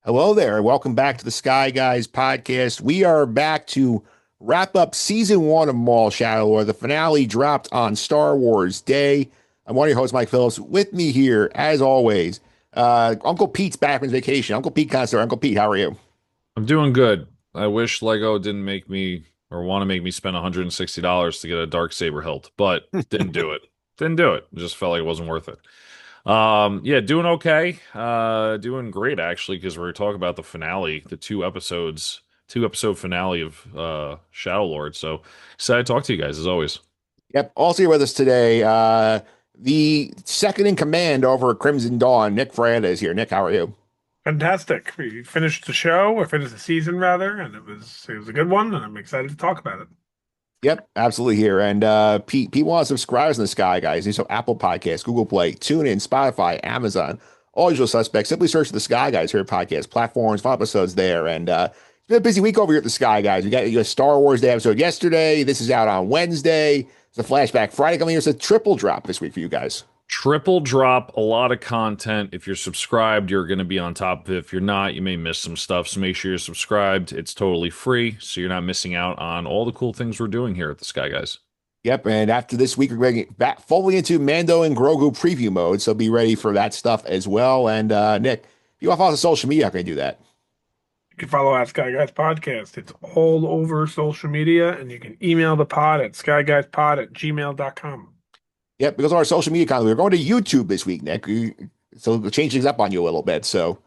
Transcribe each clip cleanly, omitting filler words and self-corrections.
Hello there. Welcome back to the Sky Guys podcast. We are back to wrap up season one of Maul Shadow Lord. The finale dropped on Star Wars Day. I'm one of your hosts, Mike Phillips. With me here, as always, Uncle Pete's back from his vacation. Uncle Pete Consadori. Uncle Pete, how are you? I'm doing good. I wish Lego didn't make me or want to make me spend $160 to get a dark saber hilt, but didn't do it. Didn't do it. Just felt like it wasn't worth it. Yeah, doing okay. Doing great actually, because we're talking about the finale, the two episode finale of Shadow Lord. So excited to talk to you guys as always. Yep. Also here with us today, the second in command over Crimson Dawn, Nick Fraietta is here. Nick, how are you? Fantastic. We finished the show, or finished the season rather, and it was a good one, and I'm excited to talk about it. Yep, absolutely here. And Pete wants subscribers in the Sky Guys. So Apple Podcasts, Google Play, TuneIn, Spotify, Amazon, all usual suspects. Simply search for the Sky Guys here podcast platforms, find episodes there. And it's been a busy week over here at the Sky Guys. We got a Star Wars Day episode yesterday. This is out on Wednesday. It's a flashback Friday coming here. It's a triple drop this week for you guys. Triple drop, a lot of content. If you're subscribed, you're going to be on top of it. If you're not, you may miss some stuff. So make sure you're subscribed. It's totally free, so you're not missing out on all the cool things we're doing here at the Sky Guys. Yep, and after this week, we're going to get back fully into Mando and Grogu preview mode, so be ready for that stuff as well. And Nick, if you want to follow us on social media, how can you do that? You can follow at Sky Guys Podcast. It's all over social media, and you can email the pod at skyguyspod@gmail.com. Yep, because of our social media content, we're going to YouTube this week, Nick. So we'll change things up on you a little bit. So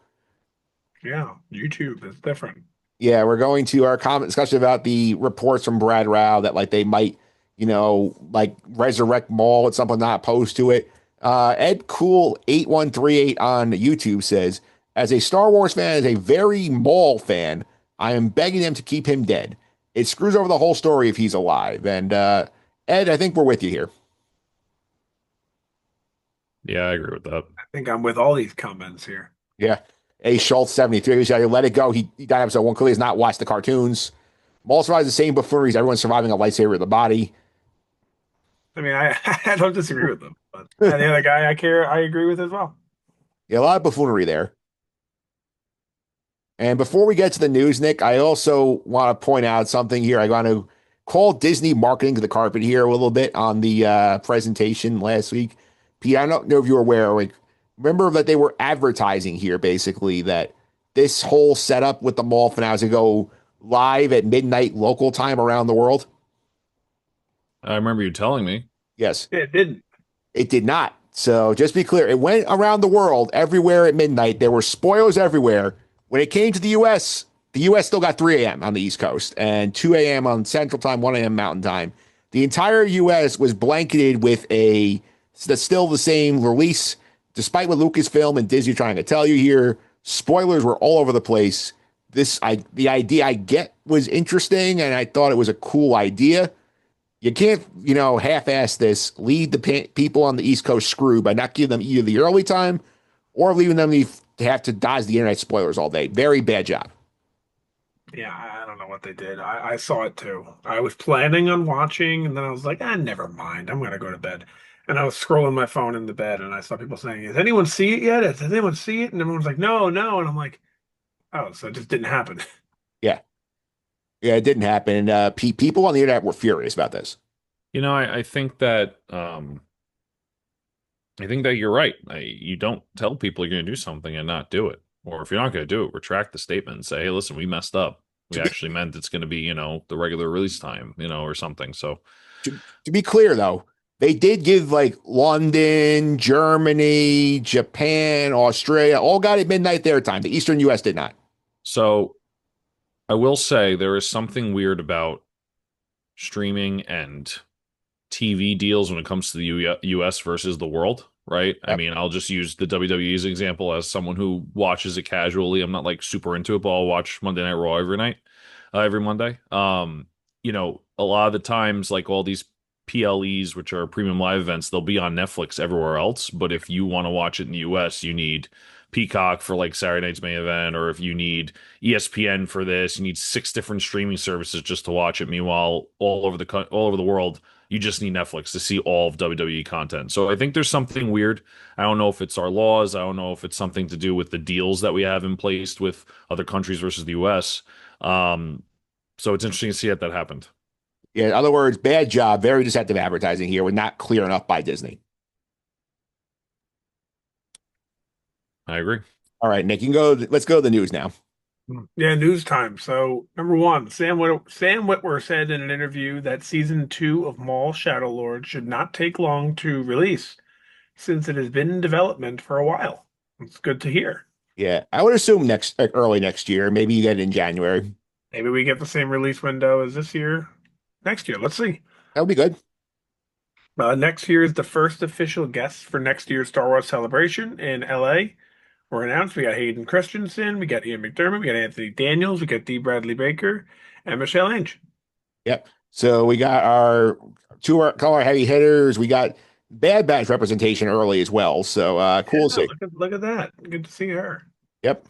Yeah, YouTube is different. yeah, we're going to our comment discussion about the reports from Brad Rao that like they might, like resurrect Maul at something not opposed to it. Ed Cool 8138 on YouTube says, as a Star Wars fan, as a very Maul fan, I am begging them to keep him dead. It screws over the whole story if he's alive. And Ed, I think we're with you here. Yeah, I agree with that. I think I'm with all these comments here. Yeah. A Schultz 73. We said, let it go. He died episode one. Clearly has not watched the cartoons. Maul survives the same buffooneries. Everyone's surviving a lightsaber in the body. I mean, I, I don't disagree with them, but the other guy I agree with as well. Yeah, a lot of buffoonery there. And before we get to the news, Nick, I also want to point out something here. I want to call Disney marketing to the carpet here a little bit on the presentation last week. Pete, I don't know if you were aware, like, remember that they were advertising here basically that this whole setup with the mall finale is going to go live at midnight local time around the world? I remember you telling me. Yes, It didn't. it did not. So just be clear, it went around the world everywhere at midnight. There were spoilers everywhere. When it came to the US still got 3 a.m. on the East Coast and 2 a.m. on Central Time, 1 a.m. Mountain Time. The entire US was blanketed with still the same release, despite what Lucasfilm and Disney are trying to tell you here. Spoilers were all over the place. The idea I get was interesting, and I thought it was a cool idea. You can't, half-ass this, lead the people on the East Coast screwed by not giving them either the early time or leaving them to have to dodge the internet spoilers all day. Very bad job. Yeah, I don't know what they did. I saw it too. I was planning on watching, and then I was like, never mind. I'm gonna go to bed. And I was scrolling my phone in the bed, and I saw people saying, "Has anyone see it yet? Has anyone see it?" And everyone's like, "No, no." And I'm like, "Oh, so it just didn't happen." Yeah. Yeah, it didn't happen. And people on the internet were furious about this. I think that you're right. You don't tell people you're going to do something and not do it. Or if you're not going to do it, retract the statement and say, "Hey, listen, we messed up. We To be, actually meant it's going to be, the regular release time, or something." So, to be clear, though, they did give like London, Germany, Japan, Australia, all got it midnight their time. The Eastern US did not. so I will say there is something weird about streaming and TV deals when it comes to the US versus the world, right? I Yep. mean, I'll just use the WWE's example as someone who watches it casually. I'm not like super into it, but I'll watch Monday Night Raw every night, every Monday. A lot of the times, like all these PLEs, which are premium live events, they'll be on Netflix everywhere else. But if you want to watch it in the US, you need Peacock for like Saturday night's main event, or if you need ESPN for this, you need six different streaming services just to watch it. Meanwhile, all over the world, You just need Netflix to see all of WWE content. So I think there's something weird. I don't know if it's our laws. I don't know if it's something to do with the deals that we have in place with other countries versus the US. So it's interesting to see that happened. Yeah, in other words, bad job, very deceptive advertising here. We're not clear enough by Disney. I agree. All right, Nick, you can go. Let's go to the news now. Yeah, news time. So, number one, Sam Witwer said in an interview that season 2 of Maul Shadow Lord should not take long to release, since it has been in development for a while. It's good to hear. Yeah, I would assume early next year. Maybe you get it in January. Maybe we get the same release window as this year, next year. Let's see. That would be good. Next year is the first official guest for next year's Star Wars celebration in LA. We're announced. We got Hayden Christensen, we got Ian McDermott, we got Anthony Daniels, we got D. Bradley Baker, and Michelle Ange. Yep. So we got our color heavy hitters. We got Bad Batch representation early as well. So cool to see. Look at that. Good to see her. Yep.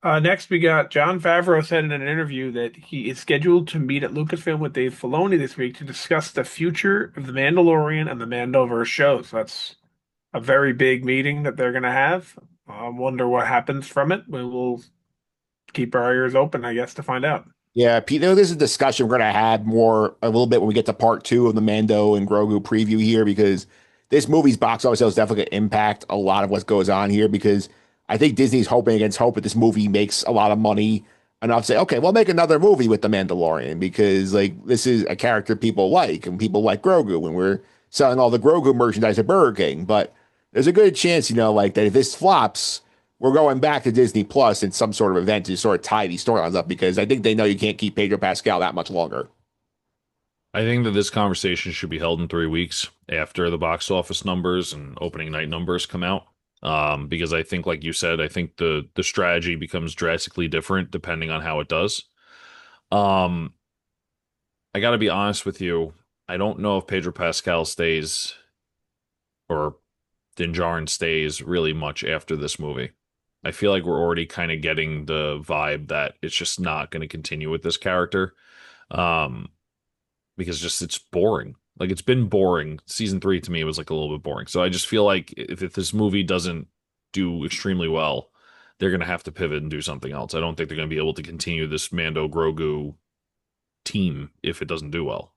Next, we got Jon Favreau said in an interview that he is scheduled to meet at Lucasfilm with Dave Filoni this week to discuss the future of The Mandalorian and the Mandoverse shows. That's a very big meeting that they're going to have. I wonder what happens from it. We will keep our ears open, I guess, to find out. Yeah, Pete, this is a discussion we're going to have a little bit when we get to part 2 of the Mando and Grogu preview here, because this movie's box office sales definitely going to impact a lot of what goes on here, because I think Disney's hoping against hope that this movie makes a lot of money enough to say, okay, we'll make another movie with the Mandalorian, because like this is a character people like, and people like Grogu, and we're selling all the Grogu merchandise at Burger King. But there's a good chance, like that if this flops, we're going back to Disney Plus in some sort of event to sort of tie these storylines up, because I think they know you can't keep Pedro Pascal that much longer. I think that this conversation should be held in 3 weeks after the box office numbers and opening night numbers come out. Because I think, like you said, I think the strategy becomes drastically different depending on how it does. I got to be honest with you. I don't know if Pedro Pascal stays or Din Djarin stays really much after this movie. I feel like we're already kind of getting the vibe that it's just not going to continue with this character. Because just it's boring. Like it's been boring. Season 3 to me was like a little bit boring. So I just feel like if this movie doesn't do extremely well, they're going to have to pivot and do something else. I don't think they're going to be able to continue this Mando Grogu team if it doesn't do well.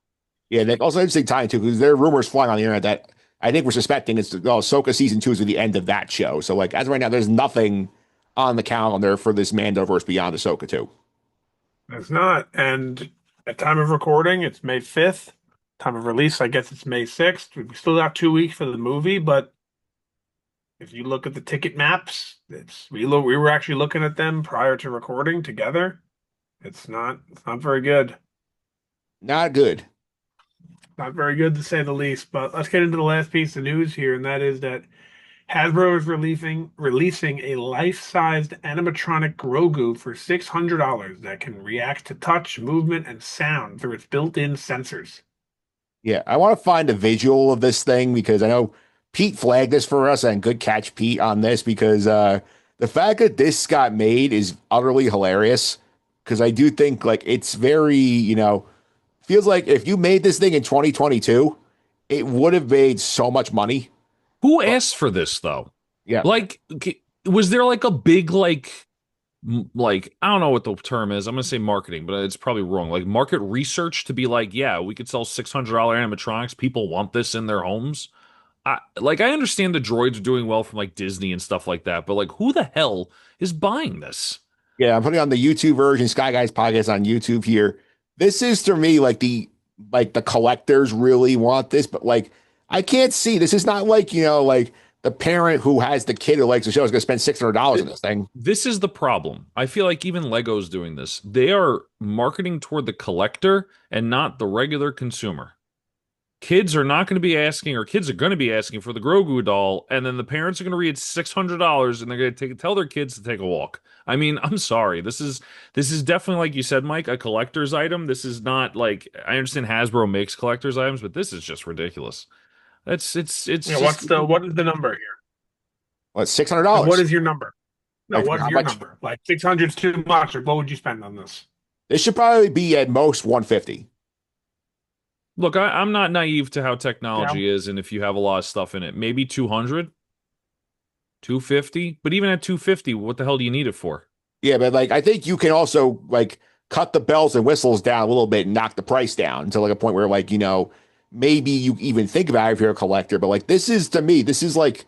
Yeah, Nick, also interesting time too, because there are rumors flying on the internet that I think we're suspecting it's Ahsoka season 2 is the end of that show. So like as of right now, there's nothing on the calendar for this Mandoverse beyond Ahsoka 2. It's not. And at time of recording, it's May 5th. Time of release, I guess it's May 6th. We still got 2 weeks for the movie, but if you look at the ticket maps, we were actually looking at them prior to recording together. It's not very good. Not good. Not very good to say the least. But let's get into the last piece of news here, and that is that Hasbro is releasing a life-sized animatronic Grogu for $600 that can react to touch, movement, and sound through its built-in sensors. Yeah, I want to find a visual of this thing, because I know Pete flagged this for us, and good catch, Pete, on this, because the fact that this got made is utterly hilarious, because I do think like it's very, feels like if you made this thing in 2022, it would have made so much money. Who asked for this though? Yeah. Like, was there like a big like I don't know what the term is. I'm gonna say marketing, but it's probably wrong. Like market research to be like, yeah, we could sell $600 animatronics. People want this in their homes. I understand the droids are doing well from like Disney and stuff like that, but like, who the hell is buying this? Yeah, I'm putting on the YouTube version, Sky Guys podcast on YouTube here. This is to me like the collectors really want this, but like I can't see. This is not like, like the parent who has the kid who likes the show is going to spend $600 on this thing. This is the problem. I feel like even Lego's doing this. They are marketing toward the collector and not the regular consumer. Kids are not going to be asking, or kids are going to be asking for the Grogu doll, and then the parents are going to read $600 and they're going to tell their kids to take a walk. I mean, I'm sorry. This is definitely, like you said, Mike, a collector's item. This is not like, I understand Hasbro makes collector's items, but this is just ridiculous. It's Yeah, what is the number here? What, $600? What is your number? No, Like, what is how your much? number? Like 600 is too much, or what would you spend on this? This should probably be at most 150. Look, I'm not naive to how Yeah. technology is, and if you have a lot of stuff in it, maybe 200, 250. But even at 250, what the hell do you need it for? Yeah, but like I think you can also like cut the bells and whistles down a little bit and knock the price down to like a point where like, maybe you even think about it if you're a collector. But like this is to me, this is like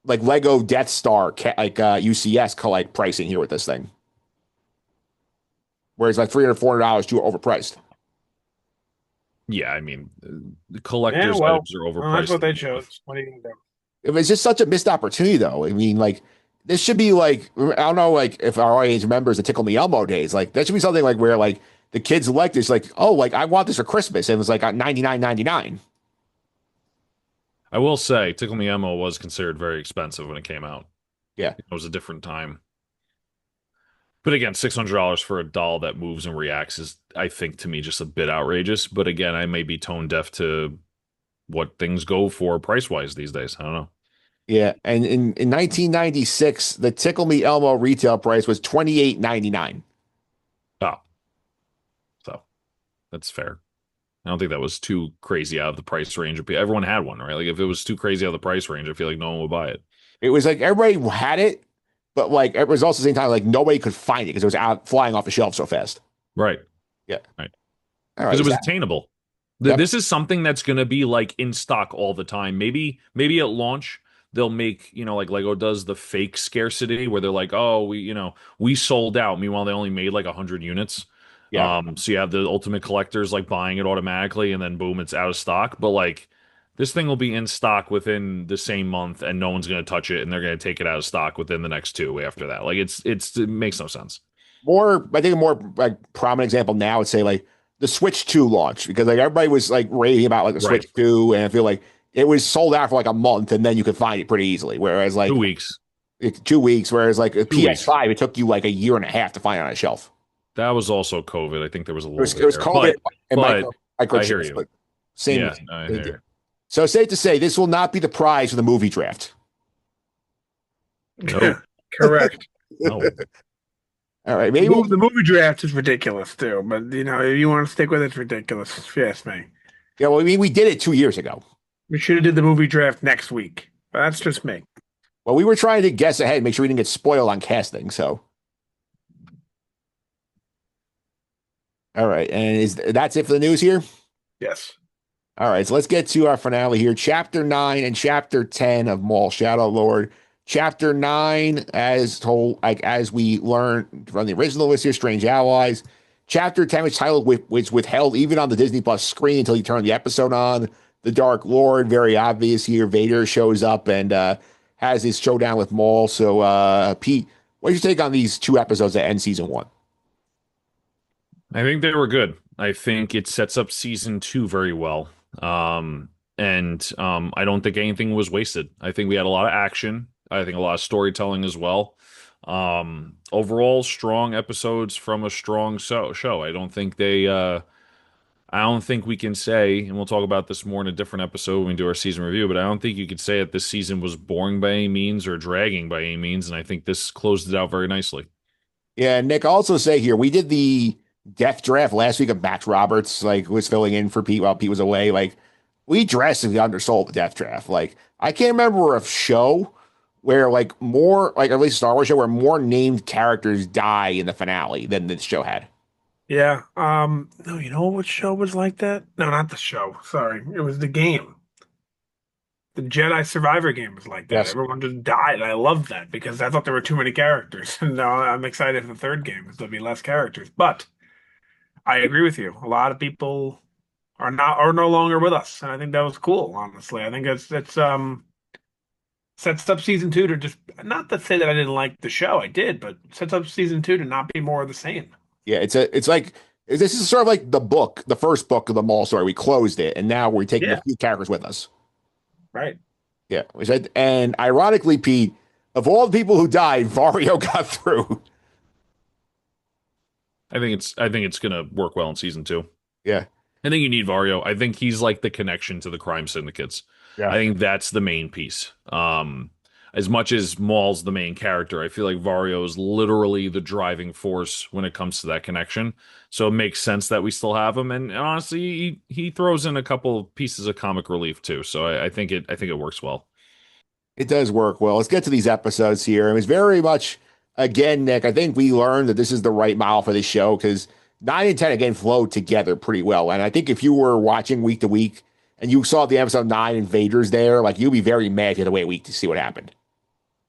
Lego Death Star UCS collect pricing here with this thing. Whereas like $300, $400 too overpriced. Yeah, I mean, the Yeah, collector's well, items are that's overpriced what to they begin with. chose. What are you gonna do? It was just such a missed opportunity though. I mean, like this should be like I don't know like if our audience remembers the Tickle Me Elmo days. Like that should be something like where like the kids elect this like, oh, like I want this for Christmas. And it was like at 99.99. I will say, Tickle Me Elmo was considered very expensive when it came out. Yeah. It was a different time. But again, $600 for a doll that moves and reacts is, I think, to me, just a bit outrageous. But again, I may be tone deaf to what things go for price wise these days. I don't know. Yeah. And in 1996, the Tickle Me Elmo retail price was 28.99. Oh, so that's fair. I don't think that was too crazy out of the price range. Everyone had one, right? Like if it was too crazy out of the price range, I feel like no one would buy it. It was like everybody had it, but like it was also the same time like nobody could find it because it was out flying off the shelf so fast. Right. Yeah. Right. All right. Because it Is was that, attainable. yep. This is something that's going to be like in stock all the time. Maybe at launch they'll make, like Lego does the fake scarcity where they're like, "Oh, we sold out." Meanwhile, they only made like 100 units. Yeah. So you have the ultimate collectors like buying it automatically and then boom, it's out of stock. But like this thing will be in stock within the same month and no one's going to touch it and they're going to take it out of stock within the next two after that. Like it makes no sense. I think a more like prominent example now would say like the Switch 2 launch because like everybody was like raving about like the Right. Switch 2 and I feel like it was sold out for like a month and then you could find it pretty easily. Whereas like 2 weeks. 2 weeks, whereas like a 2 weeks. PS5, it took you like a year and a half to find it on a shelf. That was also COVID. I think there was a It little was it bit was there, COVID and but I hear microchips, you. but same Yeah, thing. I Same hear deal. you. So safe to say this will not be the prize for the movie draft. No, Correct. no. All right, maybe we'll, The movie draft is ridiculous too, but if you want to stick with it, it's ridiculous. If you ask me. yeah. Well, I mean, we did it 2 years ago. We should have did the movie draft next week, but that's just me. Well, we were trying to guess ahead, make sure we didn't get spoiled on casting. So, all right, and that's it for the news here? Yes. All right, so let's get to our finale here. Chapter 9 and Chapter 10 of Maul Shadow Lord. Chapter 9, as told, like as we learned from the original list here, Strange Allies. Chapter 10 was titled which withheld even on the Disney Plus screen until you turn the episode on. The Dark Lord, very obvious here. Vader shows up and has his showdown with Maul. So, Pete, what's your take on these two episodes that end season 1? I think they were good. I think it sets up season 2 very well. And I don't think anything was wasted. I think we had a lot of action. I think a lot of storytelling as well. Overall, strong episodes from a strong show. I don't think we can say, and we'll talk about this more in a different episode when we do our season review, but I don't think you could say that this season was boring by any means or dragging by any means, and I think this closed it out very nicely. Yeah, Nick, I'll also say here, we did the death draft last week of Max Roberts, like was filling in for Pete while Pete was away. Like, we drastically undersold the death draft. Like, I can't remember a show where like more, like at least a Star Wars show where more named characters die in the finale than this show had. Yeah. No, you know what show was like that? No, not the show. Sorry. It was the game. The Jedi Survivor game was like that. Yes. Everyone just died. I loved that because I thought there were too many characters. And now I'm excited for the third game because there'll be less characters. But I agree with you. A lot of people are no longer with us. And I think that was cool, honestly. I think it's sets up season two to just not to say that I didn't like the show. I did, but sets up season two to not be more of the same. Yeah, it's like this is sort of like the book, the first book of the Maul story. We closed it, and now we're taking a Yeah, few characters with us. right. Yeah, and ironically, Pete, of all the people who died, Vario got through. I think it's gonna work well in season 2. Yeah, I think you need Vario. I think he's like the connection to the crime syndicates. yeah, I think that's the main piece. as much as Maul's the main character, I feel like Vario is literally the driving force when it comes to that connection. So it makes sense that we still have him. And honestly, he throws in a couple of pieces of comic relief too. So I think it works well. It does work well. Let's get to these episodes here. It was very much, again, Nick, I think we learned that this is the right model for this show because 9 and 10 again flowed together pretty well. And I think if you were watching week to week and you saw the episode 9 and Vader's there, like you'd be very mad if you had to wait a week to see what happened.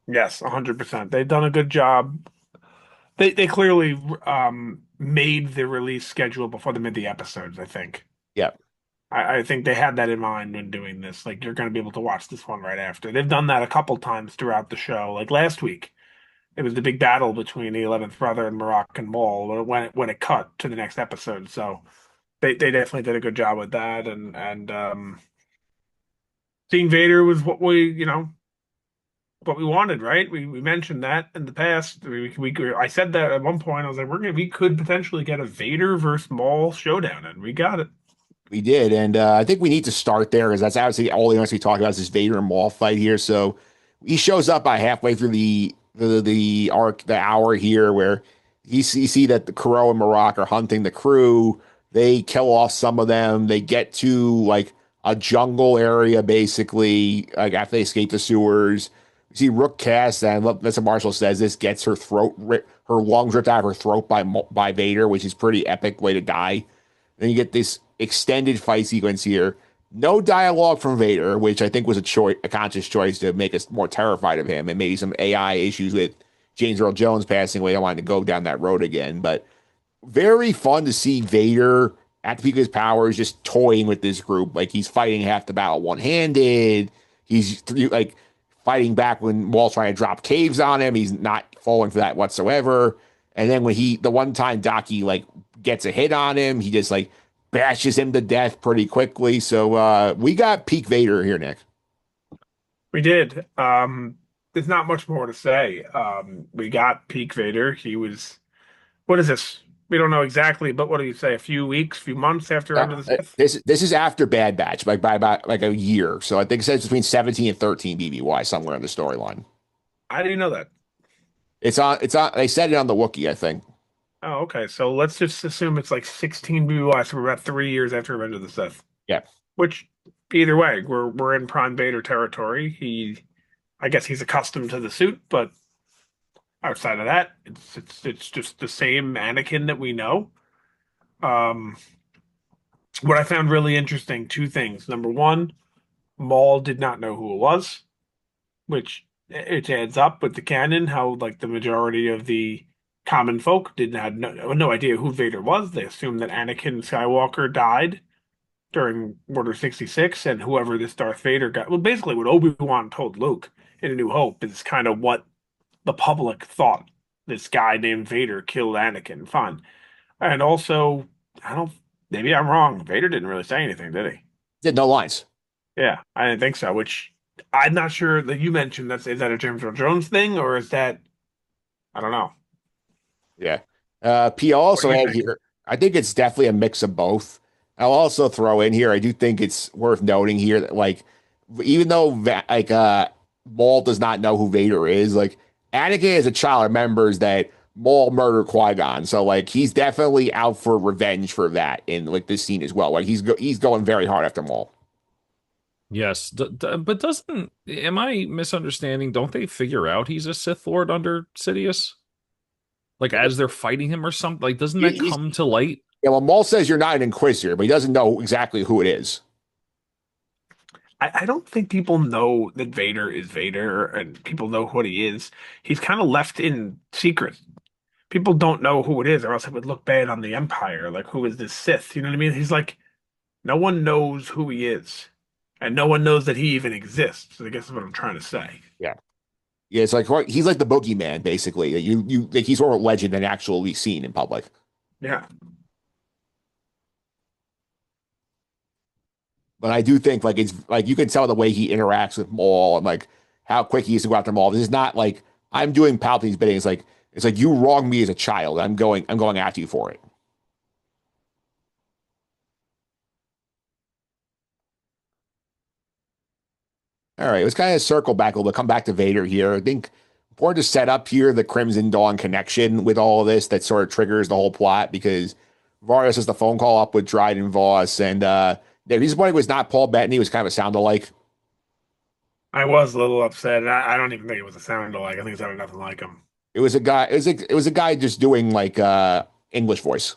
Yes, 100%. They've done a good job. They clearly made the release schedule before they made the episodes, I think. Yeah. I think they had that in mind when doing this. Like, you're going to be able to watch this one right after. They've done that a couple times throughout the show. Like last week, it was the big battle between the 11th brother and Moroccan Maul when it cut to the next episode. So they definitely did a good job with that. And seeing Vader was what we wanted, right? We mentioned that in the past. I said that at one point. I was like, we could potentially get a Vader versus Maul showdown, and we got it. We did, and I think we need to start there because that's obviously all the we talk about is this Vader and Maul fight here. So he shows up by halfway through the arc, the hour here, where you see that the Kuro and Marak are hunting the crew. They kill off some of them. They get to like a jungle area, basically, like after they escape the sewers. You see Rook Cass, and Mr. Marshall says this gets her her lungs ripped out of her throat by Vader, which is pretty epic way to die. Then you get this extended fight sequence here. No dialogue from Vader, which I think was a conscious choice to make us more terrified of him, and maybe some AI issues with James Earl Jones passing away. I wanted to go down that road again, but very fun to see Vader at the peak of his powers, just toying with this group. Like he's fighting half the battle one-handed. He's like fighting back when Maul's trying to drop caves on him. He's not falling for that whatsoever. And then when the one time Docky like gets a hit on him, he just like bashes him to death pretty quickly. So we got peak Vader here, Nick. We did. There's not much more to say. We got peak Vader. He was. What is this? We don't know exactly, but what do you say? A few weeks, few months after End of the Sith? This is after Bad Batch, like by about like a year. So I think it says between 17 and 13 BBY somewhere in the storyline. I didn't know that. It's on. They said it on the Wookiee, I think. Oh, okay. So let's just assume it's like 16 BBY, so we're about 3 years after Revenge of the Sith. Yeah. Which, either way, we're in Prime Vader territory. I guess he's accustomed to the suit, but outside of that, it's just the same Anakin that we know. What I found really interesting, two things. Number one, Maul did not know who it was, which it adds up with the canon, how like the majority of the common folk didn't have no idea who Vader was. They assumed that Anakin Skywalker died during Order 66, and whoever this Darth Vader got, well, basically what Obi-Wan told Luke in A New Hope is kind of what the public thought. This guy named Vader killed Anakin. Fine. And also, maybe I'm wrong. Vader didn't really say anything, did he? Did no lines. Yeah, I didn't think so, which I'm not sure that you mentioned is that a James Earl Jones thing, or is that, I don't know. Yeah. P also had here, I think it's definitely a mix of both. I'll also throw in here, I do think it's worth noting here that like, even though Maul does not know who Vader is, like Anakin as a child remembers that Maul murdered Qui-Gon. So like he's definitely out for revenge for that in like this scene as well. Like he's going very hard after Maul. Yes, but am I misunderstanding? Don't they figure out he's a Sith Lord under Sidious? Like as they're fighting him or something? Like doesn't that come to light? Yeah, well, Maul says you're not an Inquisitor, but he doesn't know exactly who it is. I don't think people know that Vader is Vader and people know what he is. He's kind of left in secret. People don't know who it is, or else it would look bad on the Empire. Like, who is this Sith? You know what I mean? He's like, no one knows who he is, and no one knows that he even exists. I guess that's what I'm trying to say. Yeah. Yeah, it's like he's like the boogeyman, basically. You like he's more of a legend than actually seen in public. Yeah. But I do think like it's like you can tell the way he interacts with Maul and like how quick he is to go after Maul. This is not like I'm doing Palpatine's bidding. It's like you wronged me as a child. I'm going after you for it. All right, let's kind of circle back a little bit, come back to Vader here. I think important to set up here the Crimson Dawn connection with all of this that sort of triggers the whole plot because Varys has the phone call up with Dryden Voss, and the reason why it was not Paul Bettany was kind of a sound alike. I was a little upset. I don't even think it was a sound alike. I think it sounded nothing like him. It was a guy. It was a guy just doing like English voice.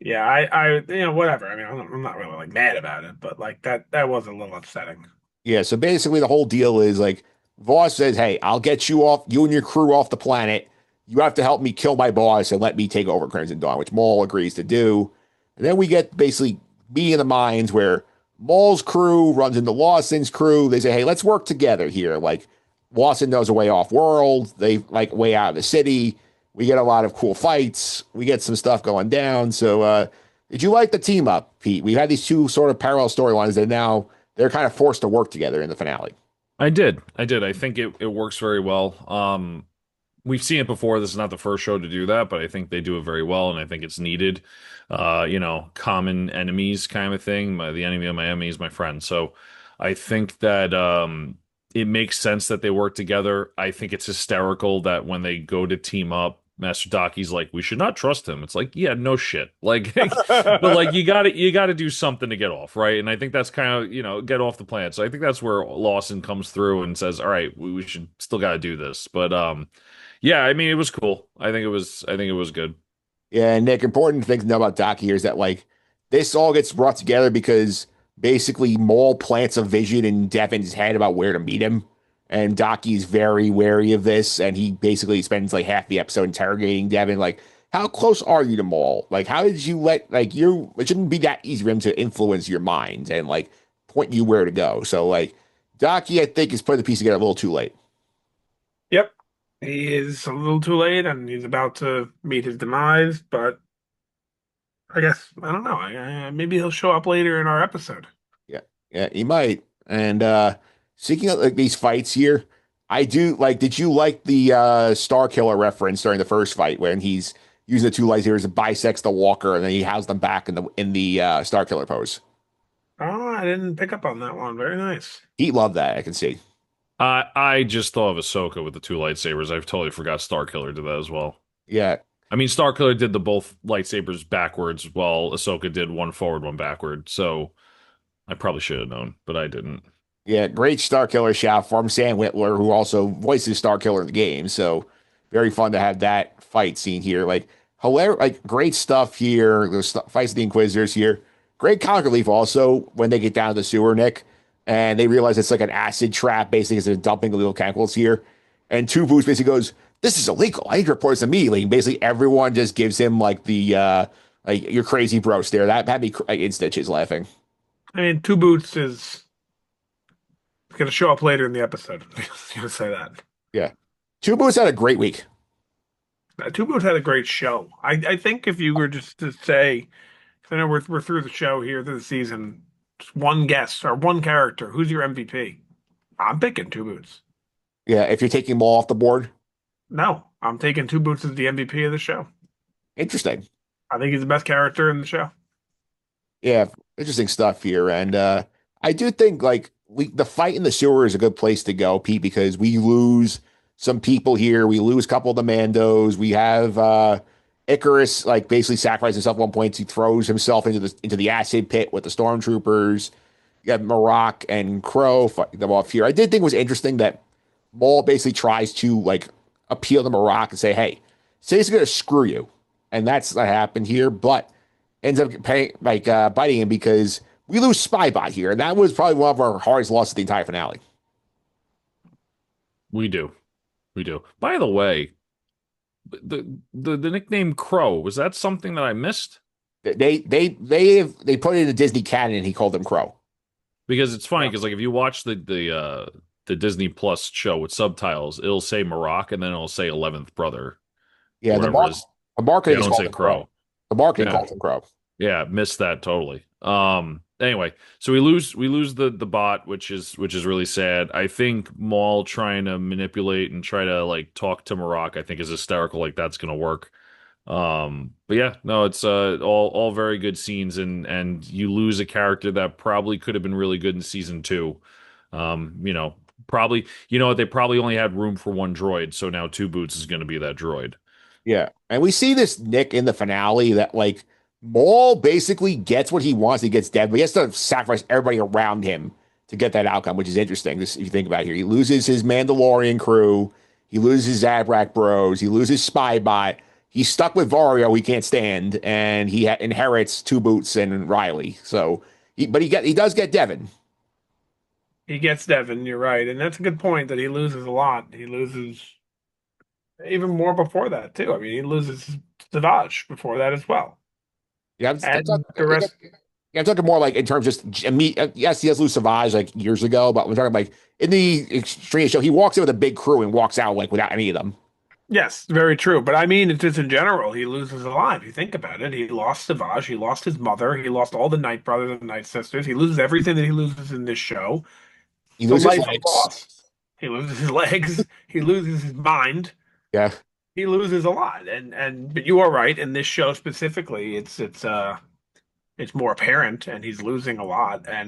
Yeah, whatever. I mean, I'm not really like mad about it, but like that was a little upsetting. Yeah. So basically, the whole deal is like Voss says, "Hey, I'll get you off, you and your crew off the planet. You have to help me kill my boss and let me take over Crimson Dawn," which Maul agrees to do. And then we get basically me in the mines where Maul's crew runs into Lawson's crew. They say, "Hey, let's work together here." Like Lawson knows a way off world. They like way out of the city. We get a lot of cool fights. We get some stuff going down. So, did you like the team up, Pete? We had these two sort of parallel storylines that now they're kind of forced to work together in the finale. I did. I did. I think it works very well. We've seen it before. This is not the first show to do that, but I think they do it very well, and I think it's needed. Common enemies kind of thing. The enemy of my enemy is my friend. So I think that it makes sense that they work together. I think it's hysterical that when they go to team up, Master Daki's like, we should not trust him. It's like, yeah, no shit. Like, but like you gotta do something to get off, right? And I think that's kind of, get off the planet. So I think that's where Lawson comes through and says, all right, we should still gotta do this. But yeah, I mean, it was cool. I think it was good. Yeah, and Nick, important thing to know about Doc here is that like this all gets brought together because basically Maul plants a vision in Devin's head about where to meet him. And Dockie's very wary of this, and he basically spends like half the episode interrogating Devin, like, how close are you to Maul? Like, how did you let like you it shouldn't be that easy for him to influence your mind and like point you where to go. So like Dockie, I think, is putting the piece together a little too late. Yep, he is a little too late, and he's about to meet his demise. But I guess I don't know. Maybe he'll show up later in our episode. Yeah, yeah, he might. And speaking of like these fights here, I do like. Did you like the Star Killer reference during the first fight when he's using the two lightsabers to bisects the Walker and then he has them back in the Star Killer pose? Oh, I didn't pick up on that one. Very nice. He loved that. I can see. I just thought of Ahsoka with the two lightsabers. I've totally forgot Starkiller did that as well. Yeah, I mean, Starkiller did the both lightsabers backwards, while Ahsoka did one forward, one backward. So I probably should have known, but I didn't. yeah, great Star Killer shout from Sam Witwer, who also voices Star Killer in the game. So very fun to have that fight scene here. Like hilarious, like great stuff here. The fights of the Inquisitors here. Great comic relief also when they get down to the sewer, Nick, and they realize it's like an acid trap. Basically, it's a dumping illegal chemicals here. And Two Boots basically goes, "This is illegal. I need to report this immediately." And basically, everyone just gives him like the like you're crazy, bro. Stare that had me like, in stitches laughing. I mean, Two Boots is going to show up later in the episode. I'm going to say that. Yeah, Two Boots had a great week. Two Boots had a great show. I think if you were just to say, 'cause I know we're through the show here, through the season, just one guest or one character, who's your MVP? I'm picking Two Boots. Yeah, if you're taking them all off the board, No, I'm taking Two Boots as the MVP of the show. interesting. I think he's the best character in the show. Yeah, interesting stuff here. And I do think like the fight in the sewer is a good place to go, Pete, because we lose some people here. We lose a couple of the Mandos. We have Icarus like basically sacrifice himself at one point. He throws himself into the acid pit with the stormtroopers. You have Maroc and Crow fighting them off here. I did think it was interesting that Maul basically tries to like appeal to Maroc and say, "Hey, say he's going to screw you," and that's what happened here. But ends up biting him because we lose Spybot here, and that was probably one of our hardest losses of the entire finale. We do. We do. By the way, the nickname Crow, was that something that I missed? They put it in the Disney canon, and he called him Crow. Because it's funny because like if you watch the Disney Plus show with subtitles, it'll say Maroc and then it'll say 11th brother. Yeah, Whatever it is. the They marketing is don't called say him Crow. Crow. The marketing Yeah. calls him Crow. Yeah, missed that totally. Anyway, so we lose the bot, which is really sad. I think Maul trying to manipulate and try to like talk to Maroc, I think is hysterical. Like that's gonna work. But yeah, no, it's all very good scenes, and you lose a character that probably could have been really good in season two. You know, probably, you know what, they probably only had room for one droid, so now Two Boots is going to be that droid. Yeah. And we see this Nick in the finale that like Maul basically gets what he wants. He gets dead, but he has to sacrifice everybody around him to get that outcome, which is interesting. This, if you think about it here, he loses his Mandalorian crew, he loses his Zabrak bros, he loses Spybot. He's stuck with Vario, he can't stand, and he inherits Two Boots and Riley. So, he does get Devin. He gets Devin, you're right. And that's a good point that he loses a lot. He loses even more before that, too. I mean, he loses Savage before that as well. Yeah, And the rest, I'm talking more like in terms of just me. Yes, he does lose Savage like years ago, but we're talking like in the extreme show, he walks in with a big crew and walks out like without any of them. yes, very true. But I mean, it's just in general, he loses a lot. If you think about it, he lost Savage, he lost his mother, he lost all the Night Brothers and Night Sisters. He loses everything that he loses in this show. He So loses life is legs. lost. He loses his legs. He loses his mind. Yeah, He loses a lot. And but you are right. In this show specifically, it's more apparent, and he's losing a lot. I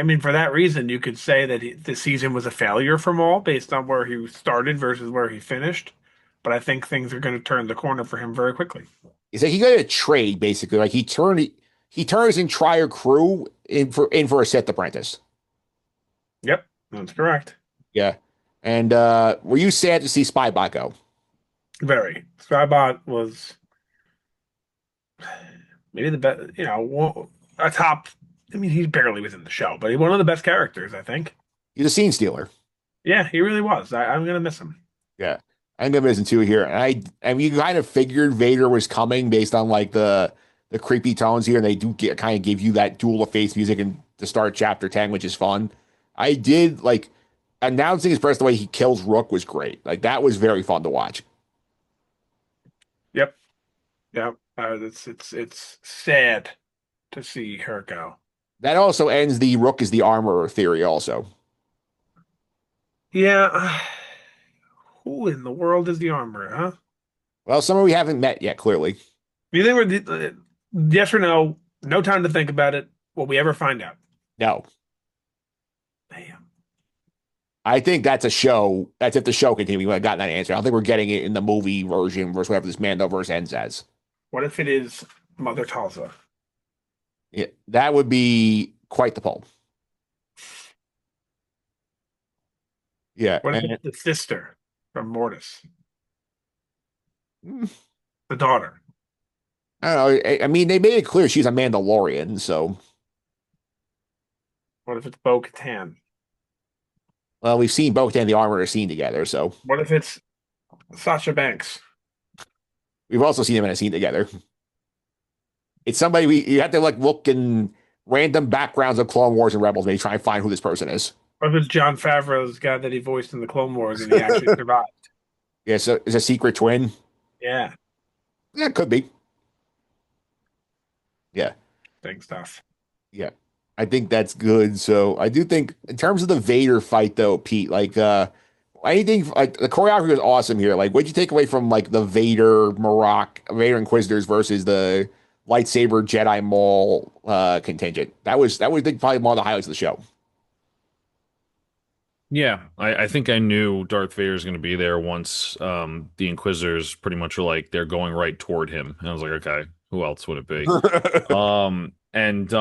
mean, for that reason, you could say that the season was a failure for Maul based on where he started versus where he finished. But I think things are going to turn the corner for him very quickly. he's like he got a trade basically. Like he turns his entire crew in for a Sith apprentice. Yep, that's correct. Yeah, and were you sad to see Spybot go? Very. Skybot was maybe the best, a top. I mean, he barely was in the show, but he one of the best characters, I think. He's a scene stealer. Yeah, he really was. I'm gonna miss him. Yeah, I'm gonna listen to it here. And I mean, you kind of figured Vader was coming based on like the creepy tones here, and they do get kind of give you that duel of fates music and to start chapter 10, which is fun. I did like announcing his presence the way he kills Rook was great. Like that was very fun to watch. Yep, yep. It's sad to see her go. That also ends the Rook is the armorer theory. Also, Yeah. Who in the world is the armorer, huh? well, someone we haven't met yet. Clearly, Do you think yes or no? No time to think about it. Will we ever find out? no. Damn. I think that's a show. That's if the show continues. We might have gotten that answer. I don't think we're getting it in the movie version versus whatever this Mandoverse ends as. What if it is Mother Talza? Yeah, that would be quite the pull. Yeah, What if and it's the sister from Mortis? mm, The daughter? I don't know. I mean, they made it clear she's a Mandalorian, so What if it's Bo-Katan? well, we've seen Bo-Katan and the Armorer scene together, so What if it's Sasha Banks? we've also seen them in a scene together. It's somebody you have to like look in random backgrounds of Clone Wars and Rebels, maybe try and find who this person is. What if it's John Favreau's guy that he voiced in the Clone Wars and he actually survived? Yeah, so it's a secret twin. Yeah, Yeah, it could be. Yeah. thing stuff. Yeah, I think that's good. So I do think in terms of the Vader fight though, Pete, like anything like the choreography was awesome here. Like what'd you take away from like the Vader Inquisitors versus the lightsaber Jedi Maul contingent? That was I think probably one of the highlights of the show. Yeah, I think I knew Darth Vader's going to be there once the Inquisitors pretty much were like they're going right toward him, and I was like, okay, who else would it be? And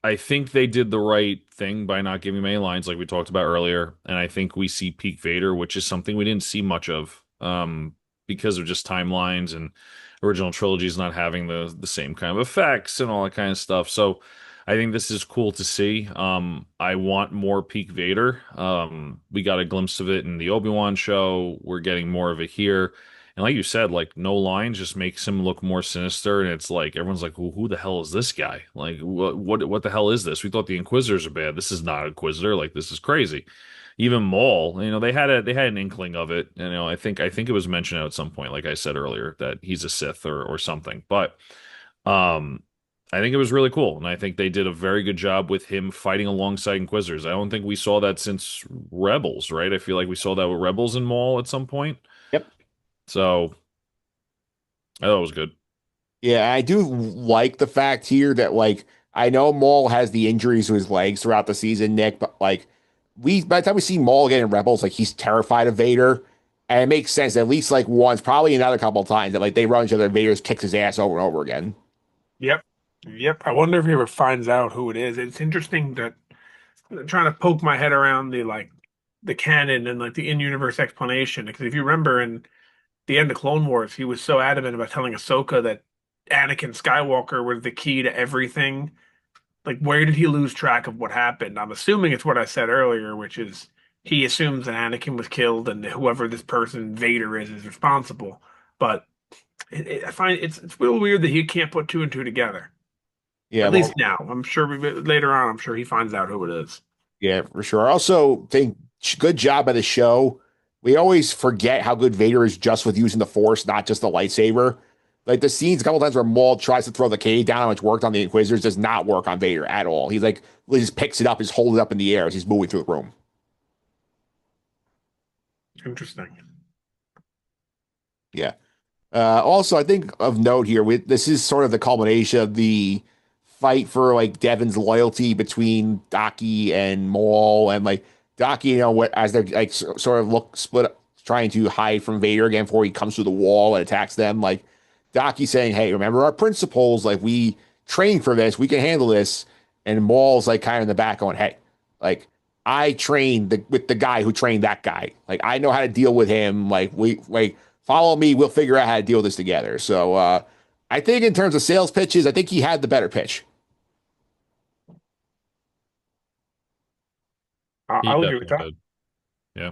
I think they did the right thing by not giving many lines like we talked about earlier, and I think we see peak Vader, which is something we didn't see much of because of just timelines and original trilogies not having the same kind of effects and all that kind of stuff. So I think this is cool to see. I want more peak Vader. We got a glimpse of it in the Obi-Wan show. We're getting more of it here. And like you said, like no lines just makes him look more sinister, and it's like everyone's like, well, "Who the hell is this guy? Like, what the hell is this? We thought the Inquisitors are bad. This is not Inquisitor. Like, this is crazy." Even Maul, they had an inkling of it. I think it was mentioned at some point, like I said earlier, that he's a Sith or something. But I think it was really cool, and I think they did a very good job with him fighting alongside Inquisitors. I don't think we saw that since Rebels, right? I feel like we saw that with Rebels and Maul at some point. Yep. So I thought it was good. Yeah, I do like the fact here that like I know Maul has the injuries to his legs throughout the season, Nick, but like we by the time we see Maul again in Rebels, like he's terrified of Vader. And it makes sense at least like once, probably another couple of times that like they run each other, Vader kicks his ass over and over again. Yep. Yep. I wonder if he ever finds out who it is. It's interesting that trying to poke my head around the canon and like the in-universe explanation. Because if you remember in the end of Clone Wars, he was so adamant about telling Ahsoka that Anakin Skywalker was the key to everything. Like, where did he lose track of what happened? I'm assuming it's what I said earlier, which is he assumes that Anakin was killed and whoever this person Vader is responsible. But I find it's real weird that he can't put two and two together. Yeah, At least well, now. I'm sure later on, I'm sure he finds out who it is. yeah, for sure. I also think good job by the show. We always forget how good Vader is just with using the Force, not just the lightsaber. Like the scenes a couple times where Maul tries to throw the K down, which worked on the Inquisitors, does not work on Vader at all. He's like, he just picks it up, just holds it up in the air as he's moving through the room. Interesting. Yeah. Also, I think of note here, this is sort of the culmination of the fight for like Devin's loyalty between Daki and Maul, and like Daki, as they're like sort of look split up, trying to hide from Vader again before he comes through the wall and attacks them. Like Daki saying, "Hey, remember our principles? Like we trained for this, we can handle this." And Maul's like kind of in the back going, "Hey, like I trained with the guy who trained that guy. Like I know how to deal with him. Like we like." Follow me. We'll figure out how to deal with this together. So I think in terms of sales pitches, I think he had the better pitch. He I'll agree with definitely that. did. Yeah.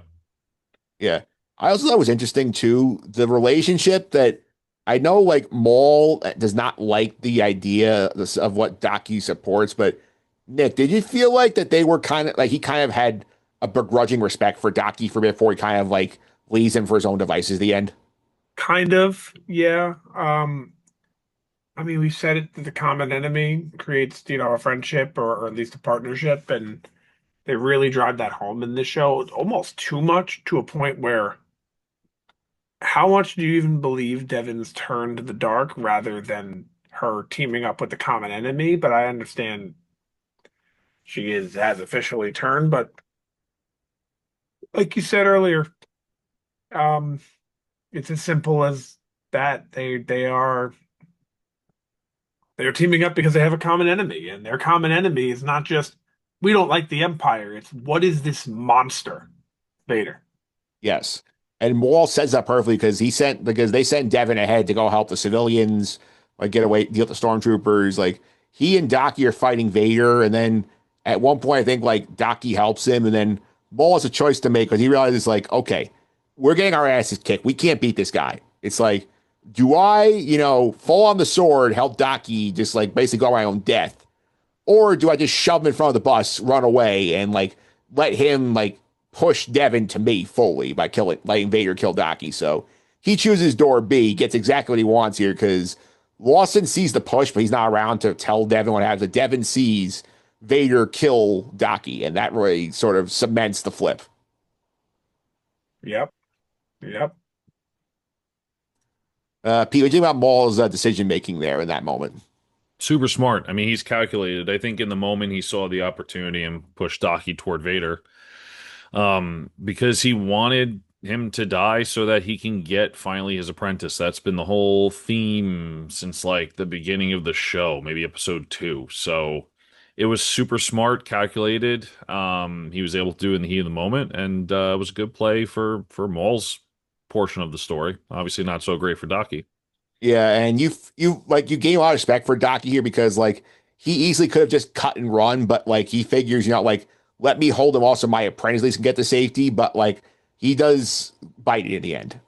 Yeah. I also thought it was interesting too, the relationship that I know like Maul does not like the idea of what Daki supports, but Nick, did you feel like that they were kind of like he kind of had a begrudging respect for Daki for before he kind of like leaves him for his own devices at the end? Kind of, yeah. I mean, we said it that the common enemy creates, a friendship or at least a partnership, and they really drive that home in this show. It's almost too much to a point where how much do you even believe Devin's turned to the dark rather than her teaming up with the common enemy? But I understand she has officially turned, but like you said earlier, um, it's as simple as that. They're teaming up because they have a common enemy, and their common enemy is not just we don't like the Empire. It's what is this monster, Vader? Yes. And Maul says that perfectly because they sent Devin ahead to go help the civilians, like get away, deal with the stormtroopers. Like he and Daki are fighting Vader, and then at one point I think like Daki helps him, and then Maul has a choice to make because he realizes like, okay, we're getting our asses kicked. We can't beat this guy. It's like, do I, fall on the sword, help Daki just like basically go my own death? Or do I just shove him in front of the bus, run away, and like let him like push Devin to me fully by letting Vader kill Daki? So he chooses door B, gets exactly what he wants here because Lawson sees the push, but he's not around to tell Devin what happens. But Devin sees Vader kill Daki, and that really sort of cements the flip. Yep, yep. Pete, what do you think about Maul's decision making there in that moment? Super smart. I mean, he's calculated. I think in the moment he saw the opportunity and pushed Daki toward Vader. Because he wanted him to die so that he can get finally his apprentice. That's been the whole theme since like the beginning of the show, maybe episode 2. So it was super smart, calculated. He was able to do it in the heat of the moment, and it was a good play for Maul's portion of the story. Obviously, not so great for Daki. Yeah, and you gain a lot of respect for Daki here because like he easily could have just cut and run, but like he figures, like let me hold him also my apprentice at least can get the safety, but like he does bite it in the end.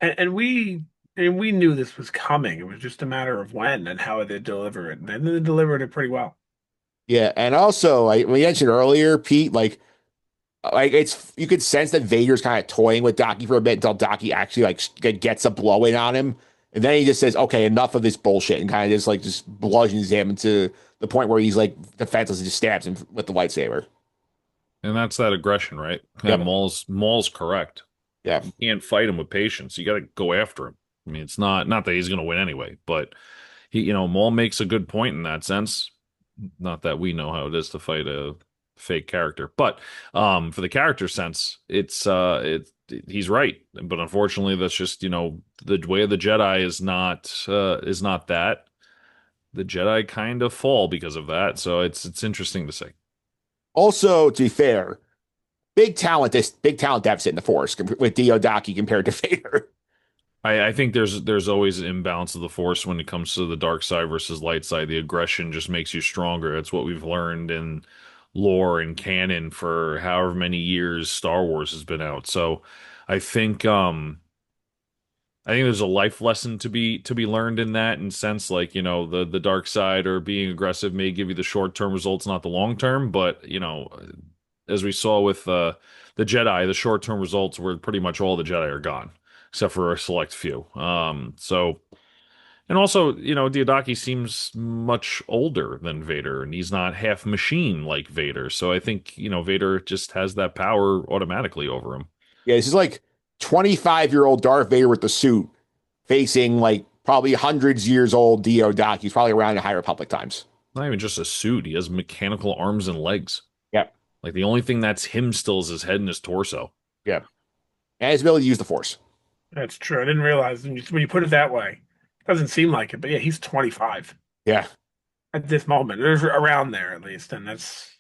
And we knew this was coming. It was just a matter of when and how they deliver it. And they delivered it pretty well. Yeah, and also we mentioned earlier, Pete, like it's you could sense that Vader's kind of toying with Daki for a bit until Daki actually like gets a blow in on him, and then he just says, "Okay, enough of this bullshit," and kind of just bludgeons him to the point where he's like defenseless and just stabs him with the lightsaber. And that's that aggression, right? Yeah, Yep. Maul's correct. Yeah. You can't fight him with patience. You got to go after him. I mean, it's not that he's going to win anyway, but Maul makes a good point in that sense. Not that we know how it is to fight a fake character, but for the character sense, he's right. But unfortunately, that's just the way of the Jedi is not that. The Jedi kind of fall because of that, so it's interesting to see. Also, to be fair, big talent deficit in the Force with Diodaki compared to Vader. I think there's always an imbalance of the Force when it comes to the dark side versus light side. The aggression just makes you stronger. It's what we've learned in lore and canon for however many years Star Wars has been out. So I think I think there's a life lesson to be learned in that, in sense, like, the dark side or being aggressive may give you the short-term results, not the long-term, but as we saw with the Jedi, the short-term results were pretty much all the Jedi are gone, except for a select few. And also, Diodaki seems much older than Vader, and he's not half machine like Vader. So I think, Vader just has that power automatically over him. Yeah, this is like 25-year-old Darth Vader with the suit facing like probably hundreds years old Diodaki. He's probably around in High Republic times. Not even just a suit. He has mechanical arms and legs. Yep. Like, the only thing that's him still is his head and his torso. Yep. And his ability to use the Force. That's true. I didn't realize when you put it that way. Doesn't seem like it, but yeah, he's 25 Yeah. at this moment. There's around there at least, and that's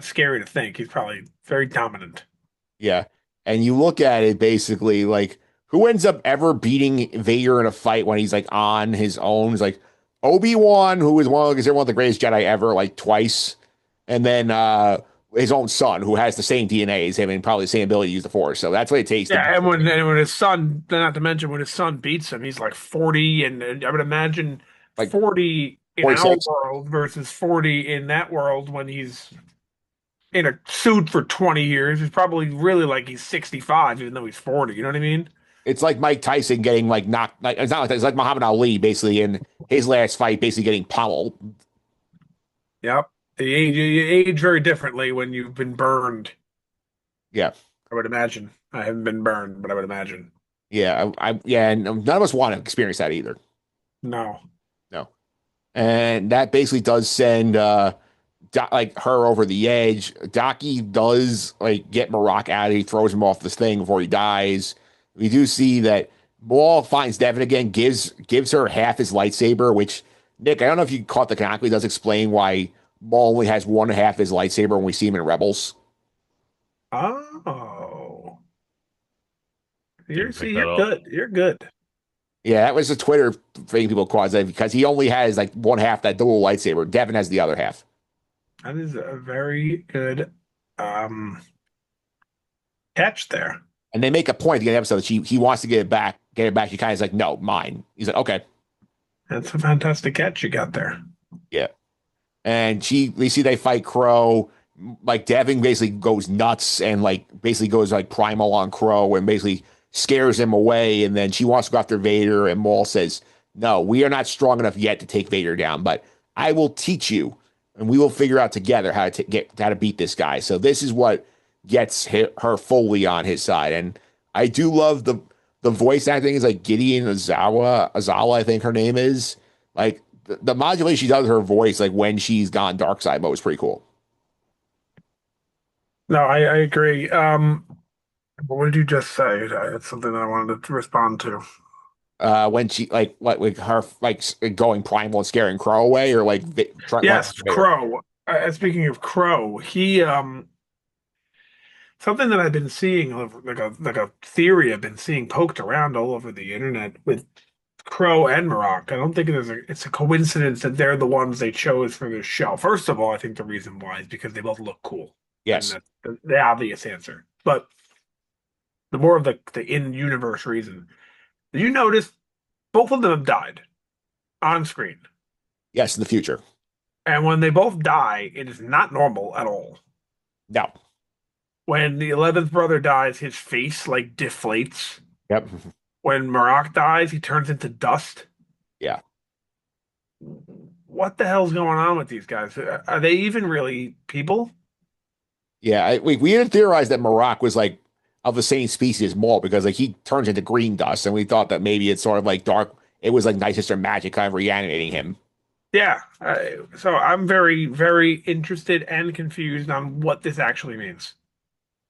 scary to think. He's probably very dominant. Yeah. And you look at it basically like who ends up ever beating Vader in a fight when he's like on his own? It's like Obi-Wan, who is considered one of the greatest Jedi ever, like twice. And then his own son, who has the same DNA as him and probably the same ability to use the Force. So that's what it takes. Yeah, and when his son, not to mention when his son beats him, he's like 40, and I would imagine Like 40 in our 46. world versus 40 in that world when he's in a suit for 20 years. He's probably really like he's 65, even though he's 40. You know what I mean? It's like Mike Tyson getting like knocked. Like, it's not like that. It's like Muhammad Ali basically in his last fight, basically getting pummeled. Yep. You age very differently when you've been burned. Yeah. I would imagine. I haven't been burned, but I would imagine. Yeah. Yeah. And none of us want to experience that either. No. No. And that basically does send like her over the edge. Daki does like get Marak out. He throws him off this thing before he dies. We do see that Maul finds Devin again, gives her half his lightsaber, which Nick, I don't know if you caught the canonically does explain why Maul only has one half his lightsaber when we see him in Rebels. Oh. Didn't pick that You're up. good. You're good. Yeah, that was a Twitter thing people caused that because he only has like one half that dual lightsaber. Devin has the other half. That is a very good um catch there. And they make a point at the end of the episode that he wants to get it back. Get it back. She kind of is like, no, mine. He's like, okay. That's a fantastic catch you got there. Yeah. And we see they fight Crow. Like Devin basically goes nuts and like basically goes like primal on Crow and basically scares him away. And then she wants to go after Vader. And Maul says, no, we are not strong enough yet to take Vader down, but I will teach you and we will figure out together how to beat this guy. So this is what gets her fully on his side. And I do love the voice acting is like Gideon Azala, I think her name is. Like the modulation she does with her voice, like when she's gone dark side mode, is pretty cool. No, I agree. What did you just say? It's something that I wanted to respond to. When she like what with her like going primal and scaring Crow away, or like Yes, Crow. Speaking of Crow, he something that I've been seeing, like a theory I've been seeing poked around all over the internet with Crow and Marak. I don't think it's a coincidence that they're the ones they chose for this show. First of all, I think the reason why is because they both look cool. And Yes. that's the obvious answer. But the more of the in-universe reason. Did you notice both of them have died on screen? Yes, in the future. And when they both die, it is not normal at all. No. When the 11th brother dies, his face like deflates. Yep. When Marak dies, he turns into dust. Yeah. What the hell's going on with these guys? Are they even really people? Yeah. We had theorized that Marak was like of the same species as Maul because like he turns into green dust, and we thought that maybe it's sort of like dark. It was like Night Sister magic kind of reanimating him. Yeah. So I'm very, very interested and confused on what this actually means.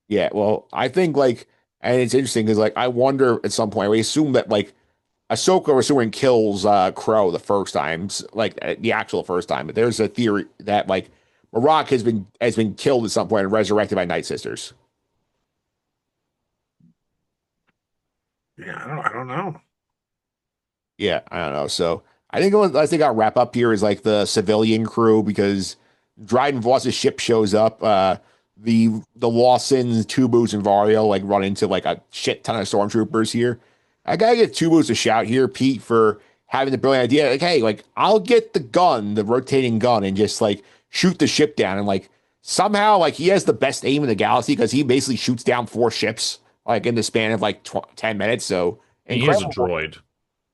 Yeah, well, I think like, and it's interesting because like I wonder at some point we assume that like Ahsoka, we're assuming kills Crow the first time, like the actual first time. But there's a theory that like Marok has been killed at some point and resurrected by Night Sisters. Yeah, I don't know. Yeah, I don't know. So I think our wrap up here is like the civilian crew because Dryden Voss's ship shows up. The Lawsons, Two Boots, and Vario like run into like a shit ton of stormtroopers here. I gotta give Two Boots a shout here, Pete, for having the brilliant idea. Like, hey, like I'll get the gun, the rotating gun, and just like shoot the ship down. And like somehow, like he has the best aim in the galaxy because he basically shoots down 4 ships like in the span of like 10 minutes. So He is a incredible. droid.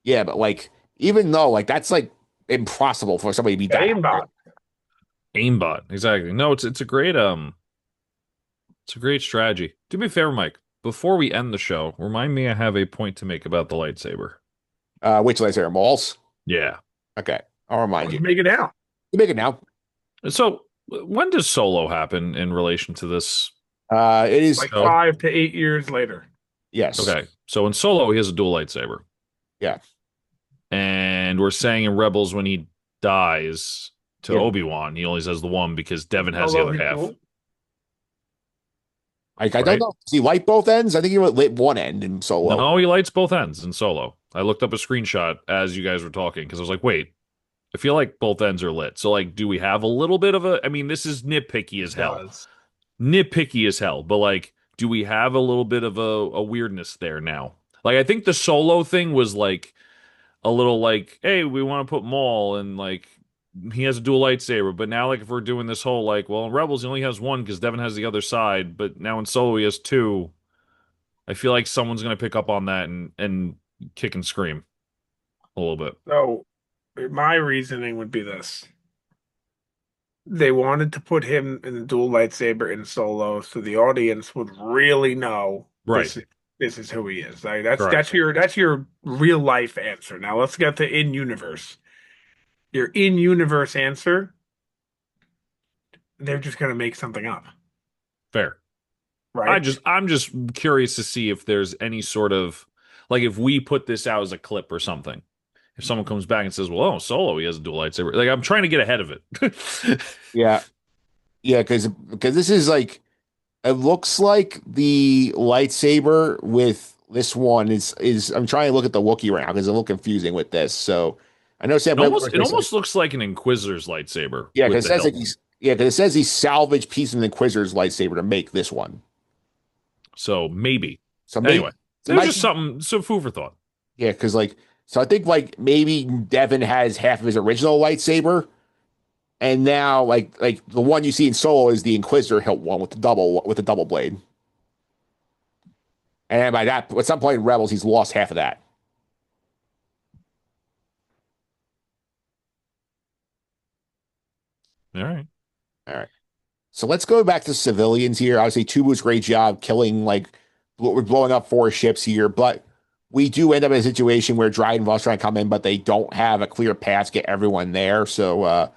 Yeah, but like even though like that's like impossible for somebody to be that accurate. Aimbot. Aimbot, exactly. No, it's a great strategy. Do me a favor, Mike. Before we end the show, remind me I have a point to make about the lightsaber. Which lightsaber malls? Yeah. Okay, I'll remind you. Make it out. You make it now. So when does Solo happen in relation to this? It is Like So- 5 to 8 years later. yes. Okay. So in Solo, he has a dual lightsaber. Yeah. And we're saying in Rebels when he dies to Yeah. Obi-Wan, he only says the one because Devin has the other Although half. Like I Right. don't know. Does he light both ends? I think he lit one end in Solo. No, he lights both ends in Solo. I looked up a screenshot as you guys were talking because I was like, wait, I feel like both ends are lit. So like, do we have a little bit of a, I mean, this is nitpicky as hell. does. Nitpicky as hell, but like, do we have a little bit of a weirdness there now? Like, I think the Solo thing was like a little like, hey, we want to put Maul and like he has a dual lightsaber, but now like if we're doing this whole like, well, in Rebels he only has one because Devin has the other side, but now in Solo he has two. I feel like someone's gonna pick up on that and kick and scream a little bit. So my reasoning would be this. They wanted to put him in the dual lightsaber in Solo so the audience would really know Right. this is who he is. Like, that's Correct. that's your real life answer. Now let's get to in universe. Your in universe answer, they're just gonna make something up, Fair. right? I'm just curious to see if there's any sort of like if we put this out as a clip or something. If someone comes back and says, "Well, oh, Solo, he has a dual lightsaber." Like I'm trying to get ahead of it. Yeah. Yeah, because this is like it looks like the lightsaber with this one is I'm trying to look at the Wookiee right now because it's a little confusing with this. So I know Sam It almost looks like an Inquisitor's lightsaber. yeah, with because it the says like hilt. because it says he salvaged piece of the Inquisitor's lightsaber to make this one. So maybe. So maybe, Anyway, it it might was just be- something, some food for thought. yeah, because like so I think like maybe Devin has half of his original lightsaber, and now like the one you see in Solo is the Inquisitor hilt one with the double blade. And by that, at some point in Rebels, he's lost half of that. All right. All right. So let's go back to civilians here. Obviously, Tubu's great job killing, like, we're blowing up 4 ships here, but we do end up in a situation where Dryden Voss trying to come in, but they don't have a clear path to get everyone there. So,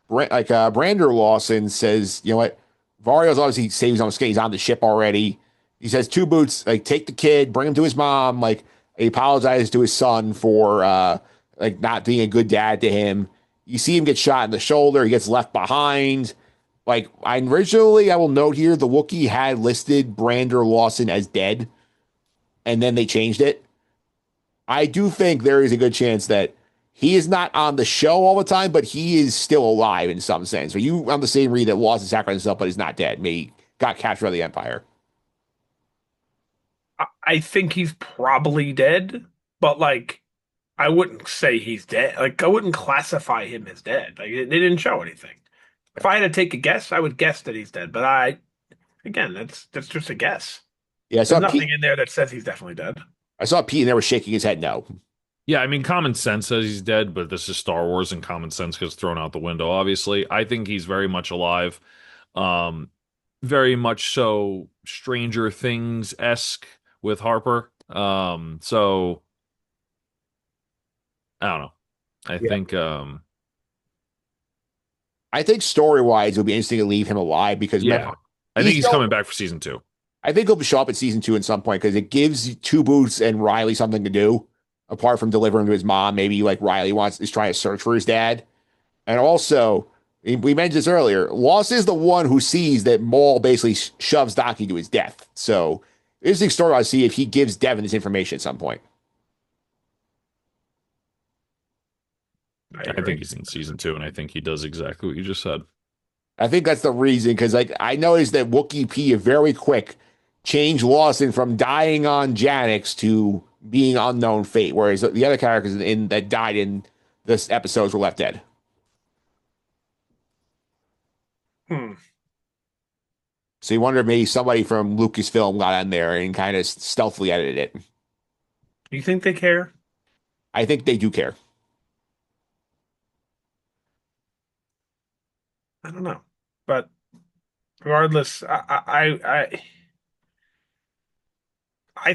Brander Lawson says, you know what? Vario's obviously saves on skin. He's on the ship already. He says, Two Boots, like, take the kid, bring him to his mom. Like, he apologizes to his son for, like, not being a good dad to him. You see him get shot in the shoulder. He gets left behind. Like, I will note here, the Wookiee had listed Brander Lawson as dead, and then they changed it. I do think there is a good chance that he is not on the show all the time, but he is still alive in some sense. Are you on the same read that Lawson sacrificed himself, but he's not dead? Maybe got captured by the Empire. I think he's probably dead, but like I wouldn't say he's dead. Like I wouldn't classify him as dead. Like they didn't show anything. If I had to take a guess, I would guess that he's dead. But again, that's just a guess. Yeah, There's nothing in there that says he's definitely dead. I saw Pete and there was shaking his head no. Yeah, I mean, common sense says he's dead, but this is Star Wars, and common sense gets thrown out the window. Obviously, I think he's very much alive. Very much so. Stranger Things esque with Harper. So I don't know. I Yeah. think I think story wise, it'll be interesting to leave him alive because yeah. remember, I think he's he's still. coming back for season 2. I think he'll show up at season 2 at some point because it gives Two Boots and Riley something to do apart from delivering to his mom. Maybe like Riley is trying to search for his dad. And also, we mentioned this earlier. Loss is the one who sees that Maul basically shoves Docky to his death. So, interesting story. I see if he gives Devin this information at some point. I I think agree. he's in season 2, and I think he does exactly what you just said. I think that's the reason because like I noticed that Wookiee P very quick changed Lawson from dying on Janix to being unknown fate, whereas the other characters in that died in this episodes were left dead. Hmm. So you wonder if maybe somebody from Lucasfilm got on there and kind of stealthily edited it. You think they care? I think they do care. I don't know, but regardless, I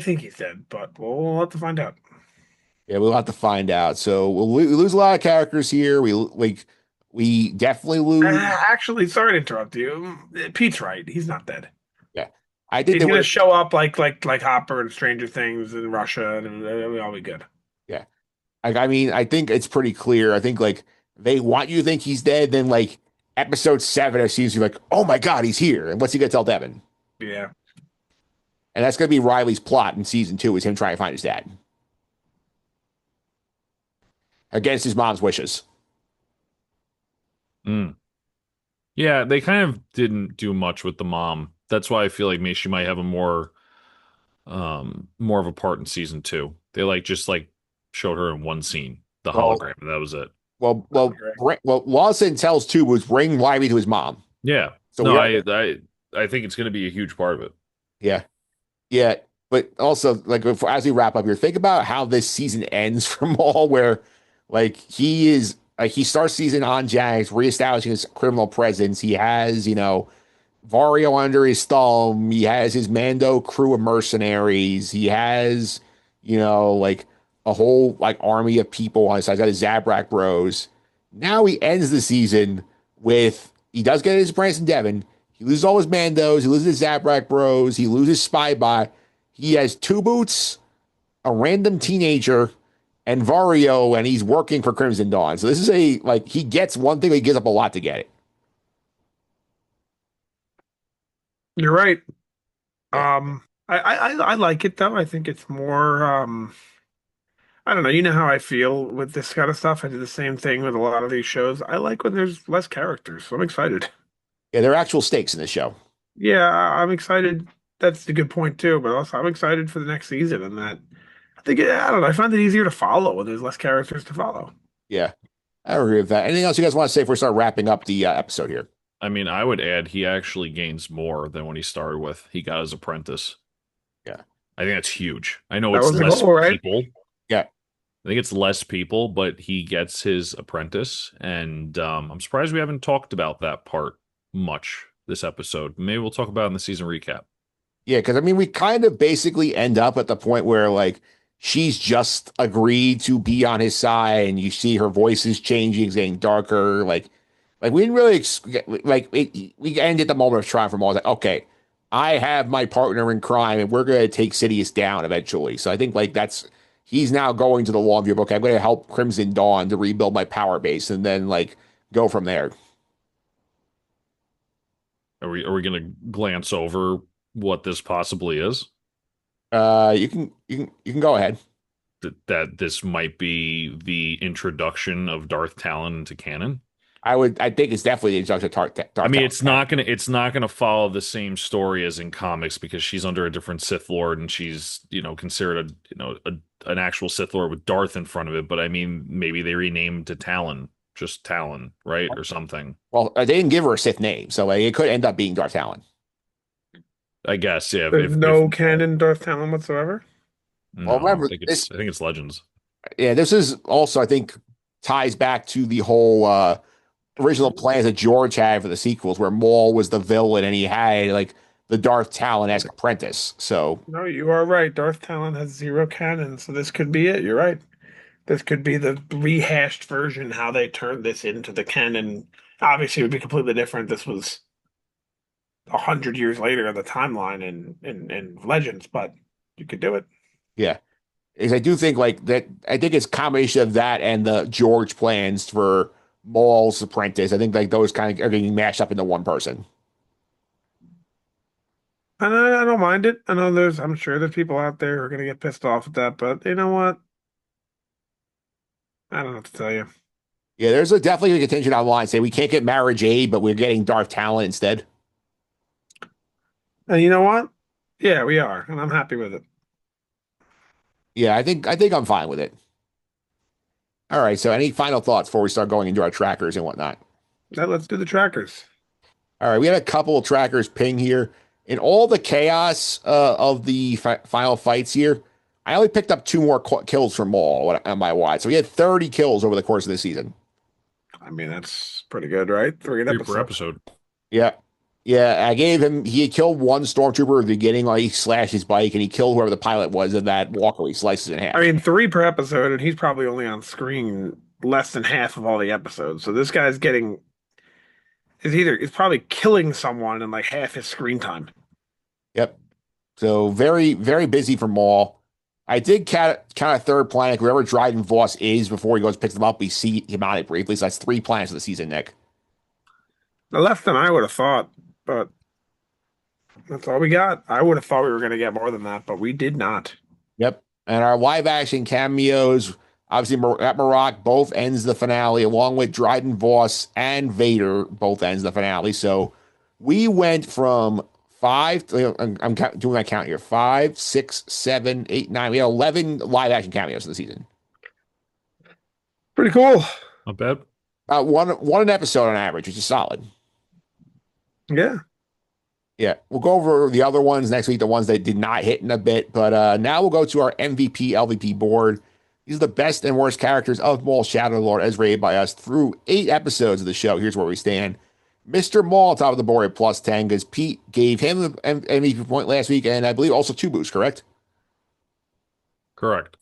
think he's dead, but we'll have to find out. Yeah, we'll have to find out. So we lose a lot of characters here. We definitely lose. Actually, sorry to interrupt you. Pete's right. He's not dead. Yeah, I think He's they gonna would. show up like Hopper and Stranger Things in Russia, and it'll all be good. Yeah, I mean, I think it's pretty clear. I think like they want you to think he's dead. Then like episode 7, it seems you're like, oh my god, he's here. And what's he gonna tell Devin? Yeah, And that's gonna be Riley's plot in season 2 is him trying to find his dad against his mom's wishes. Mm. Yeah, they kind of didn't do much with the mom. That's why I feel like maybe she might have a more of a part in season 2. They just showed her in one scene, the Well, hologram, and that was it. Lawson tells Two was bring Riley to his mom. Yeah. So No, we are, I think it's going to be a huge part of it. yeah. Yeah, but also like as we wrap up here, think about how this season ends for Maul, where like he starts season on Jax, reestablishing his criminal presence. He has Vario under his thumb. He has his Mando crew of mercenaries. He has like a whole like army of people on his side. He's got his Zabrak Bros. Now he ends the season with he does get his Branson Devon. He loses all his Mandos. He loses his Zabrak Bros. He loses Spy Bot. He has Two Boots, a random teenager, and Vario, and he's working for Crimson Dawn. So this is he gets one thing, but he gives up a lot to get it. you're right. Yeah. I like it though. I think it's more I don't know. You know how I feel with this kind of stuff. I do the same thing with a lot of these shows. I like when there's less characters. So I'm excited. Yeah, there are actual stakes in this show. Yeah, I'm excited. That's a good point too. But also, I'm excited for the next season. And that I think I don't know. I find it easier to follow when there's less characters to follow. Yeah, I agree with that. Anything else you guys want to say before we start wrapping up the episode here? I mean, I would add he actually gains more than when he started with. He got his apprentice. Yeah. I think that's huge. I know That it's was the less goal, right? people. Yeah. I think it's less people, but he gets his apprentice. And I'm surprised we haven't talked about that part much this episode. Maybe we'll talk about it in the season recap. Yeah, because I mean, we kind of basically end up at the point where like she's just agreed to be on his side, and you see her voice is changing, it's getting darker. Like we didn't really we ended the moment of triumph from all. Like, okay, I have my partner in crime, and we're gonna take Sidious down eventually. So I think like he's now going to the long view of okay, I'm gonna help Crimson Dawn to rebuild my power base, and then like go from there. Are we going to glance over what this possibly is? You can go ahead. That this might be the introduction of Darth Talon into canon? I think it's definitely the introduction to Darth I mean, Talon. it's not gonna follow the same story as in comics because she's under a different Sith Lord and she's considered an actual Sith Lord with Darth in front of it. But I mean, maybe they renamed to Talon, just Talon, right, or something. Well, they didn't give her a Sith name, so like, it could end up being Darth Talon. I guess, yeah. There's no canon Darth Talon whatsoever. Well, No, remember I think it's Legends. yeah, this is also I think ties back to the whole original plans that George had for the sequels, where Maul was the villain and he had like the Darth Talon-esque apprentice. So No, you are right. Darth Talon has zero canon, so this could be it. You're right. This could be the rehashed version, how they turned this into the canon. Obviously, it would be completely different. This was 100 years later in the timeline in Legends, but you could do it. yeah, is I do think like that. I think it's a combination of that and the George plans for Maul's apprentice. I think like those kind of are getting mashed up into one person. And I don't mind it. I know I'm sure there's people out there who are going to get pissed off at that, but you know what? I don't know what to tell you. Yeah, there's a definitely a contingent online saying we can't get Marriage Aid, but we're getting Darth Talon instead. And you know what? Yeah, we are, and I'm happy with it. Yeah, I think I'm fine with it. All right. So, any final thoughts before we start going into our trackers and whatnot? Now let's do the trackers. All right, we had a couple of trackers ping here. In all the chaos of the final fights here, I only picked up two more kills from Maul on my wide. So he had 30 kills over the course of the season. I mean, that's pretty good, right? Three an Three per episode. episode. Yeah. Yeah, I gave him, he had killed one stormtrooper at the beginning, like he slashed his bike, and he killed whoever the pilot was of that walker he slices in half. I mean, three per episode, and he's probably only on screen less than half of all the episodes. So this guy's getting is probably killing someone in like half his screen time. Yep. So very, very busy for Maul. I did count a third planet, wherever Dryden Voss is before he goes picks them up. We see him on it briefly. So that's three planets of the season, Nick. Less than I would have thought, but that's all we got. I would have thought we were going to get more than that, but we did not. Yep. And our live action cameos, obviously at Marak, both ends the finale, along with Dryden Voss and Vader, both ends the finale. So we went from five, I'm doing my count here, 5, 6, 7, 8, 9. We had 11 live action cameos in the season. Pretty cool. Not bad. One an episode on average, which is solid. Yeah. Yeah, we'll go over the other ones next week, the ones that did not hit in a bit. But now we'll go to our MVP, LVP board. These are the best and worst characters of Maul Shadow Lord as rated by us through 8 episodes of the show. Here's where we stand. Mr. Maul, top of the board at plus 10, because Pete gave him the MVP point last week, and I believe also 2 boosts, correct? Correct.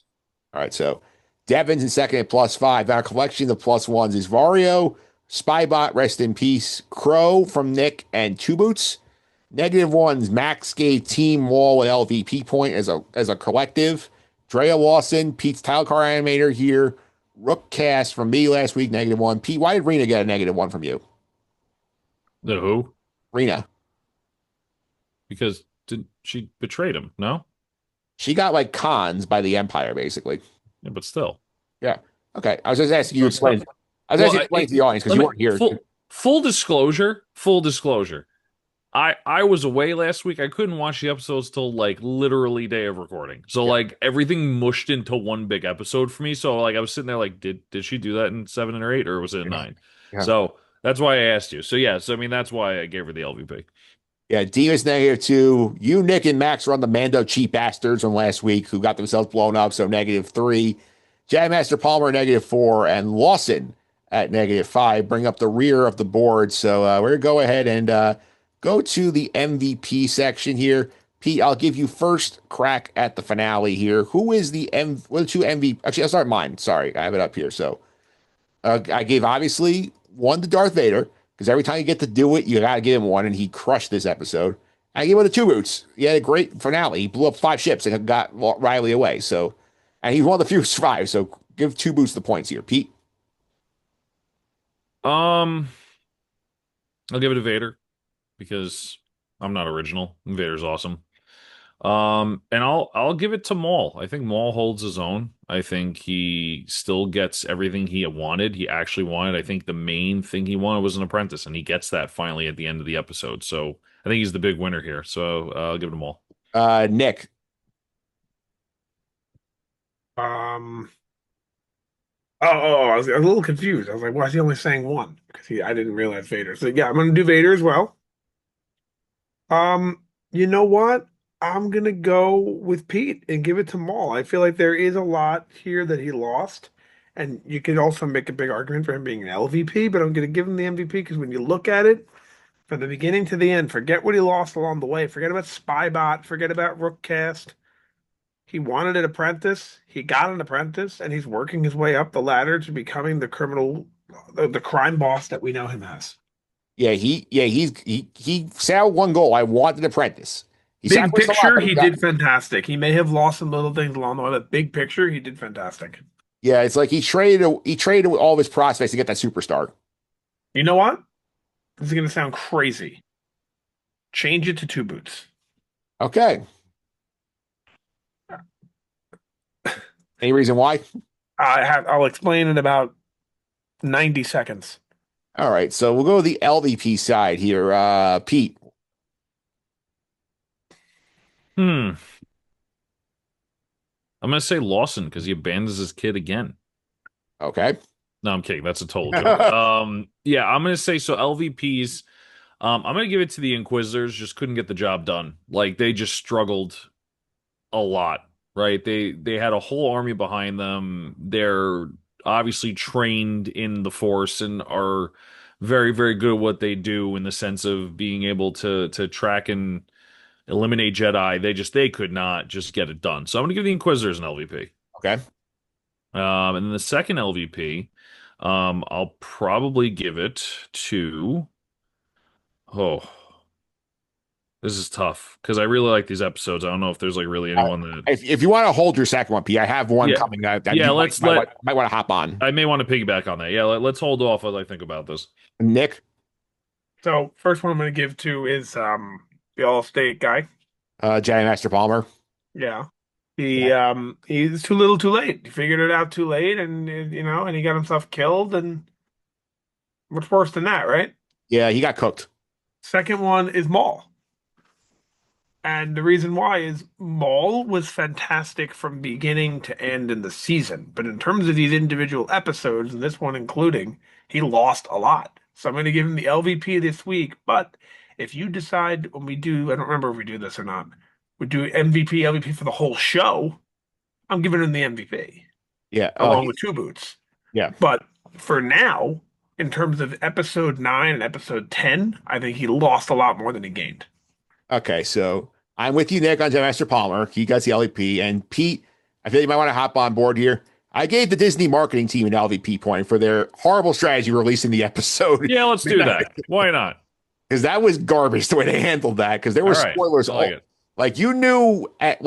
All right, so Devin's in second at plus 5. Our collection of plus ones is Vario, Spybot, rest in peace, Crow from Nick, and 2 boots. Negative ones, Max gave Team Wall an LVP point as a collective. Drea Lawson, Pete's title car animator here. Rook Cast from me last week, -1. Pete, why did Rena get a -1 from you? The who? Rena. Because she betrayed him, no? She got like cons by the Empire, basically. Yeah, but still. Yeah. Okay. I was just asking you to explain. I was asking you to explain to the audience because you weren't here. Full disclosure. I was away last week. I couldn't watch the episodes till like literally day of recording. So like everything mushed into one big episode for me. So like I was sitting there like, did she do that in 7 or 8 or was it in 9? Yeah. So that's why I asked you. So yeah, so I mean that's why I gave her the LVP. Yeah, Diva's -2. You, Nick, and Max were on the Mando cheap bastards from last week who got themselves blown up. So -3. Jagmaster Palmer -4 and Lawson at -5 bring up the rear of the board. So we're gonna go ahead and go to the MVP section here. Pete, I'll give you first crack at the finale here. Who is the two MVP? Actually, I'll start mine. Sorry, I have it up here. So I gave obviously one to Darth Vader because every time you get to do it, you got to give him one, and he crushed this episode. I gave one to 2 boots. He had a great finale. He blew up 5 ships and got Riley away. So, and he's one of the few who survived. So give 2 boots the points here, Pete. I'll give it to Vader because I'm not original. Vader's awesome. And I'll give it to Maul. I think Maul holds his own. I think he still gets everything he wanted. He actually wanted. I think the main thing he wanted was an apprentice, and he gets that finally at the end of the episode. So I think he's the big winner here. So I'll give it to Maul. Nick. I was a little confused. I was like, why is he only saying one? Because I didn't realize Vader. So yeah, I'm gonna do Vader as well. You know what? I'm gonna go with Pete and give it to Maul. I feel like there is a lot here that he lost, and you could also make a big argument for him being an LVP, but I'm gonna give him the MVP because when you look at it, from the beginning to the end. Forget what he lost along the way. Forget about Spybot. Forget about Rookcast. He wanted an apprentice. He got an apprentice, and he's working his way up the ladder to becoming the crime boss that we know him as. He set out one goal. I want an apprentice. He Big sacrificed a lot, picture, but he he got. did fantastic. He may have lost some little things along the way, but big picture, he did fantastic. Yeah, it's like he traded all of his prospects to get that superstar. You know what? This is going to sound crazy. Change it to two boots. Okay. Any reason why? I'll explain in about 90 seconds. All right, so we'll go to the LVP side here. Pete. Hmm. I'm gonna say Lawson because he abandons his kid again. Okay. No, I'm kidding. That's a total joke. Yeah, I'm gonna say so. LVPs. I'm gonna give it to the Inquisitors. Just couldn't get the job done. Like they just struggled a lot, right? They had a whole army behind them. They're obviously trained in the Force and are very, very good at what they do in the sense of being able to track and eliminate Jedi. They could not just get it done. So I'm gonna give the Inquisitors an LVP. Okay. And then the second LVP, I'll probably give it to. Oh, this is tough because I really like these episodes. I don't know if there's like really anyone that. If you want to hold your second one, Pete, I have one Yeah, coming that yeah. you Let's might want to hop on. I may want to piggyback on that. Yeah, let's hold off as I think about this. Nick, So first one I'm going to give to is the All-State guy. Jedi Master Palmer. Yeah. He's too little, too late. He figured it out too late, and and he got himself killed. And what's worse than that, right? Yeah, he got cooked. Second one is Maul. And the reason why is Maul was fantastic from beginning to end in the season. But in terms of these individual episodes, and this one including, he lost a lot. So I'm going to give him the LVP this week. But if you decide when we do, I don't remember if we do this or not, we do MVP, LVP for the whole show, I'm giving him the MVP Yeah. along with two boots. Yeah. But for now, in terms of episode 9 and episode 10, I think he lost a lot more than he gained. Okay, so I'm with you, Nick, on Jedi Master Palmer. He got the LVP. And Pete, I feel you might want to hop on board here. I gave the Disney marketing team an LVP point for their horrible strategy releasing the episode. Yeah, let's do that. Why not? Because that was garbage the way they handled that. Because there were All right, spoilers. I like it. Like you knew at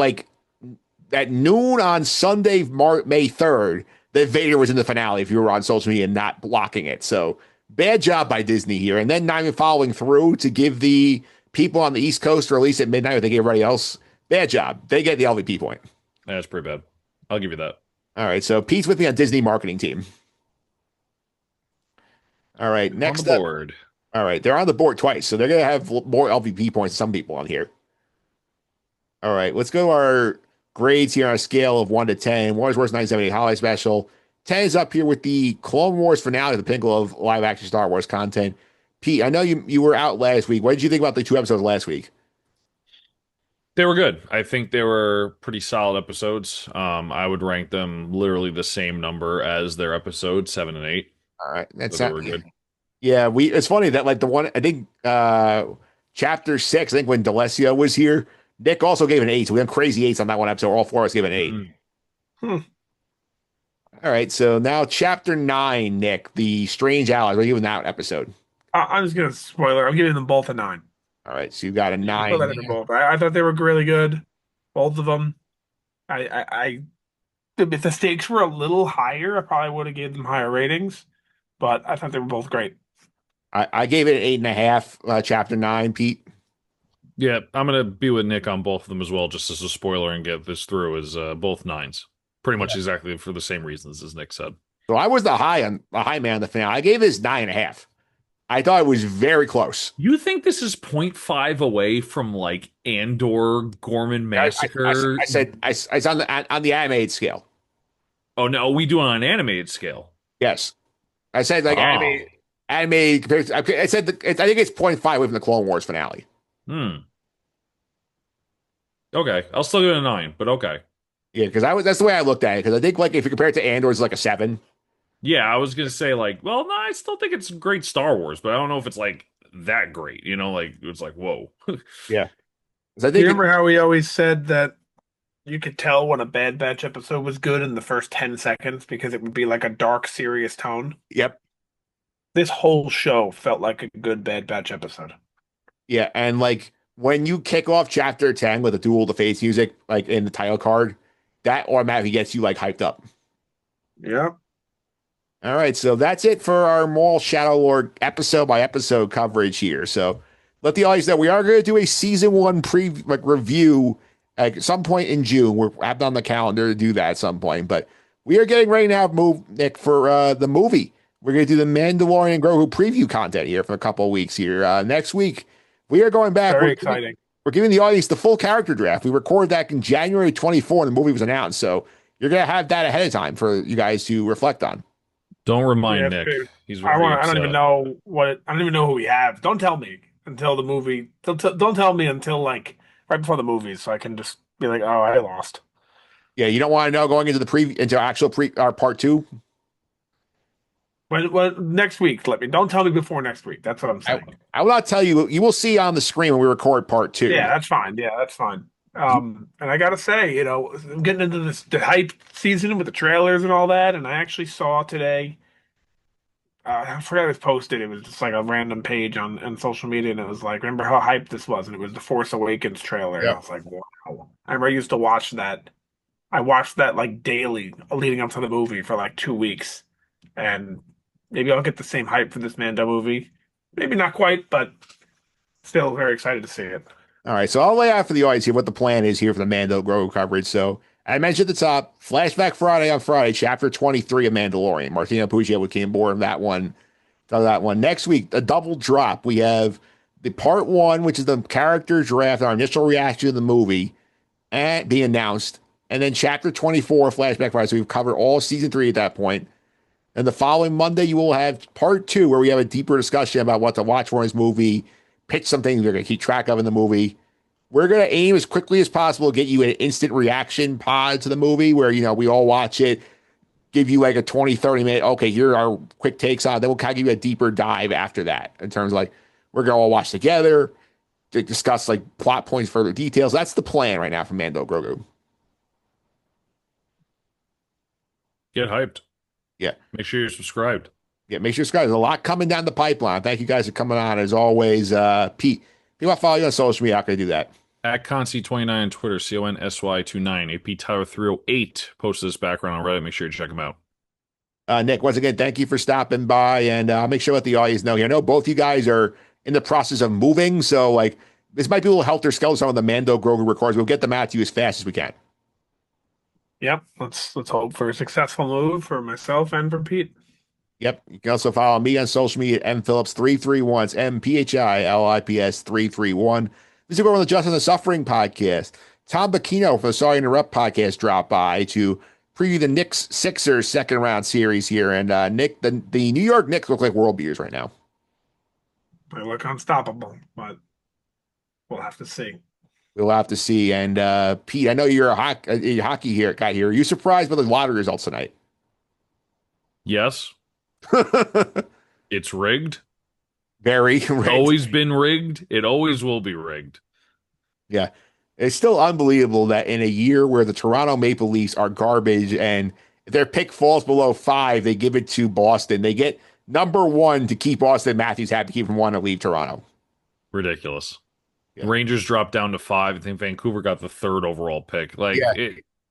noon on Sunday, May 3rd, that Vader was in the finale if you were on social media and not blocking it. So bad job by Disney here. And then not even following through to give the people on the East Coast release at midnight what they gave everybody else. Bad job. They get the LVP point. That's pretty bad. I'll give you that. All right. So Pete's with me on Disney marketing team. All right. Next on the up. board. All right. They're on the board twice. So they're going to have more LVP points than some people on here. All right. Let's go to our grades here on a scale of 1 to 10. Wars Wars 978 Holiday Special. 10 is up here with the Clone Wars finale, the pinnacle of live action Star Wars content. Pete, I know you were out last week. What did you think about the 2 episodes last week? They were good. I think they were pretty solid episodes. I would rank them literally the same number as their episodes, 7 and 8. All right. That's So they were good. Yeah, it's funny that like the one I think chapter 6, I think when Delesio was here, Nick also gave an 8. So we had crazy 8s on that one episode. All 4 of us gave an 8. Hmm. All right, so now chapter 9, Nick, the Strange Allies. What are you giving that episode? I'm just gonna spoiler. I'm giving them both a 9. All right, so you got a 9. Spoiler them both. I thought they were really good, both of them. If the stakes were a little higher, I probably would have gave them higher ratings. But I thought they were both great. I gave it an 8.5. Chapter 9, Pete. Yeah, I'm gonna be with Nick on both of them as well, just as a spoiler and get this through. Is both 9s, pretty much exactly for the same reasons as Nick said. So I was the high man on the finale. I gave this 9.5. I thought it was very close. You think this is 0.5 away from like Andor Gorman Massacre? I said it's on the animated scale. Oh no, we do it on an animated scale. Yes, I said like animated compared to, I said I think it's 0.5 away from the Clone Wars finale. Okay, I'll still give it a 9, but okay. Yeah, because that's the way I looked at it. Because I think like if you compare it to Andor, it's like a 7. Yeah, I was gonna say like, well, no, I still think it's great Star Wars, but I don't know if it's like that great. Like it was like, whoa. Yeah. 'Cause I Do you think remember how we always said that you could tell when a Bad Batch episode was good in the first 10 seconds because it would be like a dark, serious tone? yep. This whole show felt like a good Bad Batch episode. Yeah, and like when you kick off chapter 10 with a Duel of the Fates music, like in the title card, that automatically gets you like hyped up. Yeah. All right, so that's it for our Maul Shadow Lord episode by episode coverage here. So let the audience know we are going to do a season one review at some point in June. We're having on the calendar to do that at some point, but we are getting ready now, Nick, for the movie. We're going to do the Mandalorian Grogu preview content here for a couple of weeks here. Next week, we are going back. Very exciting. We're giving the audience the full character draft. We recorded that in January 24 and the movie was announced. So you're going to have that ahead of time for you guys to reflect on. Don't remind Yeah, Nick. dude. He's I very don't even upset. know I don't even know who we have. Don't tell me until the movie. Don't tell me until like right before the movie, so I can just be like, oh, I lost. Yeah, you don't want to know going into the into actual part two. Next week, don't tell me before next week. That's what I'm saying. I will not tell you. You will see on the screen when we record part two. Yeah, that's fine. Yeah, that's fine. And I gotta say, I'm getting into the hype season with the trailers and all that, and I actually saw today. I forgot it was posted. It was just like a random page on social media, and it was like, remember how hyped this was? And it was the Force Awakens trailer. And I Yeah. was like, wow. I remember I used to watch that. I watched that like daily leading up to the movie for like 2 weeks. And maybe I'll get the same hype for this Mando movie. Maybe not quite, but still very excited to see it. All right, so I'll lay out for the audience here what the plan is here for the Mando Grogu coverage. So I mentioned at the top, Flashback Friday on Friday, Chapter 23 of Mandalorian. Martina Pucci came aboard on that one. Next week, a double drop. We have the part one, which is the character draft, our initial reaction to the movie, and being announced. And then Chapter 24, Flashback Friday. So we've covered all season 3 at that point. And the following Monday, you will have part 2, where we have a deeper discussion about what to watch for in this movie, pitch some things we're going to keep track of in the movie. We're going to aim as quickly as possible to get you an instant reaction pod to the movie where, we all watch it, give you like a 20, 30 minute, okay, here are our quick takes on it. Then we'll kind of give you a deeper dive after that in terms of like, we're going to all watch together to discuss like plot points, further details. That's the plan right now for Mando Grogu. Get hyped. Yeah. Make sure you're subscribed. Yeah, make sure you subscribe. There's a lot coming down the pipeline. Thank you guys for coming on. As always, Pete, if you want to follow you on social media, how can I do that? At Consy29 on Twitter, CONSY29, AP Tyler 308 posted this background on Reddit. Make sure you check him out. Nick, once again, thank you for stopping by, and I'll make sure let the audience know here. I know both you guys are in the process of moving, so like this might be a little helter skelter. Some of the Mando Grogu records. We'll get them out to you as fast as we can. Yep. Let's hope for a successful move for myself and for Pete. Yep. You can also follow me on social media at mphillips331. It's MPHILIPS 331. This is over on the Justice and the Suffering podcast. Tom Bacchino for the Sorry to Interrupt podcast dropped by to preview the Knicks Sixers second round series here. And Nick, the New York Knicks look like world beaters right now. They look unstoppable, but we'll have to see. We'll have to see. And Pete, I know you're a hockey guy here. Are you surprised by the lottery results tonight? Yes. It's rigged. Very rigged. Always been rigged. It always will be rigged. Yeah. It's still unbelievable that in a year where the Toronto Maple Leafs are garbage and if their pick falls below 5, they give it to Boston. They get number 1 to keep Austin Matthews happy, keep him wanting to leave Toronto. Ridiculous. Yeah. Rangers dropped down to 5. I think Vancouver got the 3rd overall pick.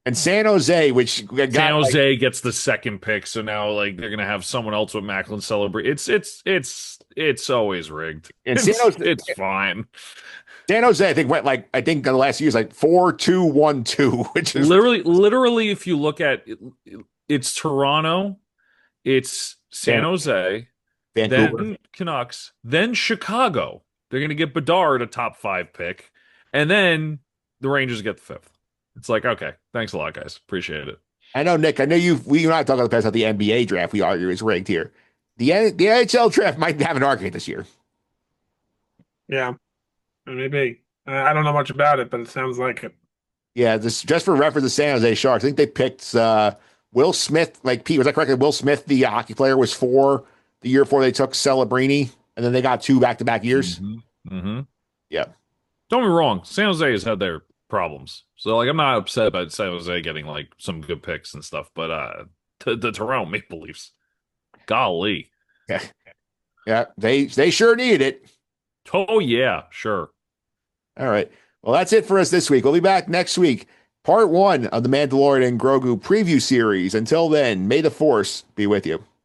And San Jose, San Jose gets the 2nd pick, so now like they're gonna have someone else with Macklin celebrate. It's always rigged. And San Jose, it's fine. San Jose, I think in the last year is like 4-2-1-2, which is literally if you look at it's Toronto, it's San Jose, Vancouver, then Canucks, then Chicago. They're gonna get Bedard a top 5 pick, and then the Rangers get the 5th. It's like, okay, thanks a lot, guys. Appreciate it. I know, Nick. I know we were not talking about the past about the NBA draft. We argue is rigged here. The NHL draft might have an argument this year. Yeah, maybe. I don't know much about it, but it sounds like it. Yeah, this just for reference, the San Jose Sharks. I think they picked Will Smith. Like Pete, was that correct? Will Smith, the hockey player, was 4 the year before they took Celebrini and then they got 2 back-to-back years. Mm-hmm. Yeah. Don't get me wrong, San Jose has had their problems. So like I'm not upset about San Jose getting like some good picks and stuff, but the Toronto Maple Leafs, golly. Yeah. Yeah, they sure need it. Oh yeah, sure. All right. Well, that's it for us this week. We'll be back next week. Part 1 of the Mandalorian and Grogu preview series. Until then, may the Force be with you.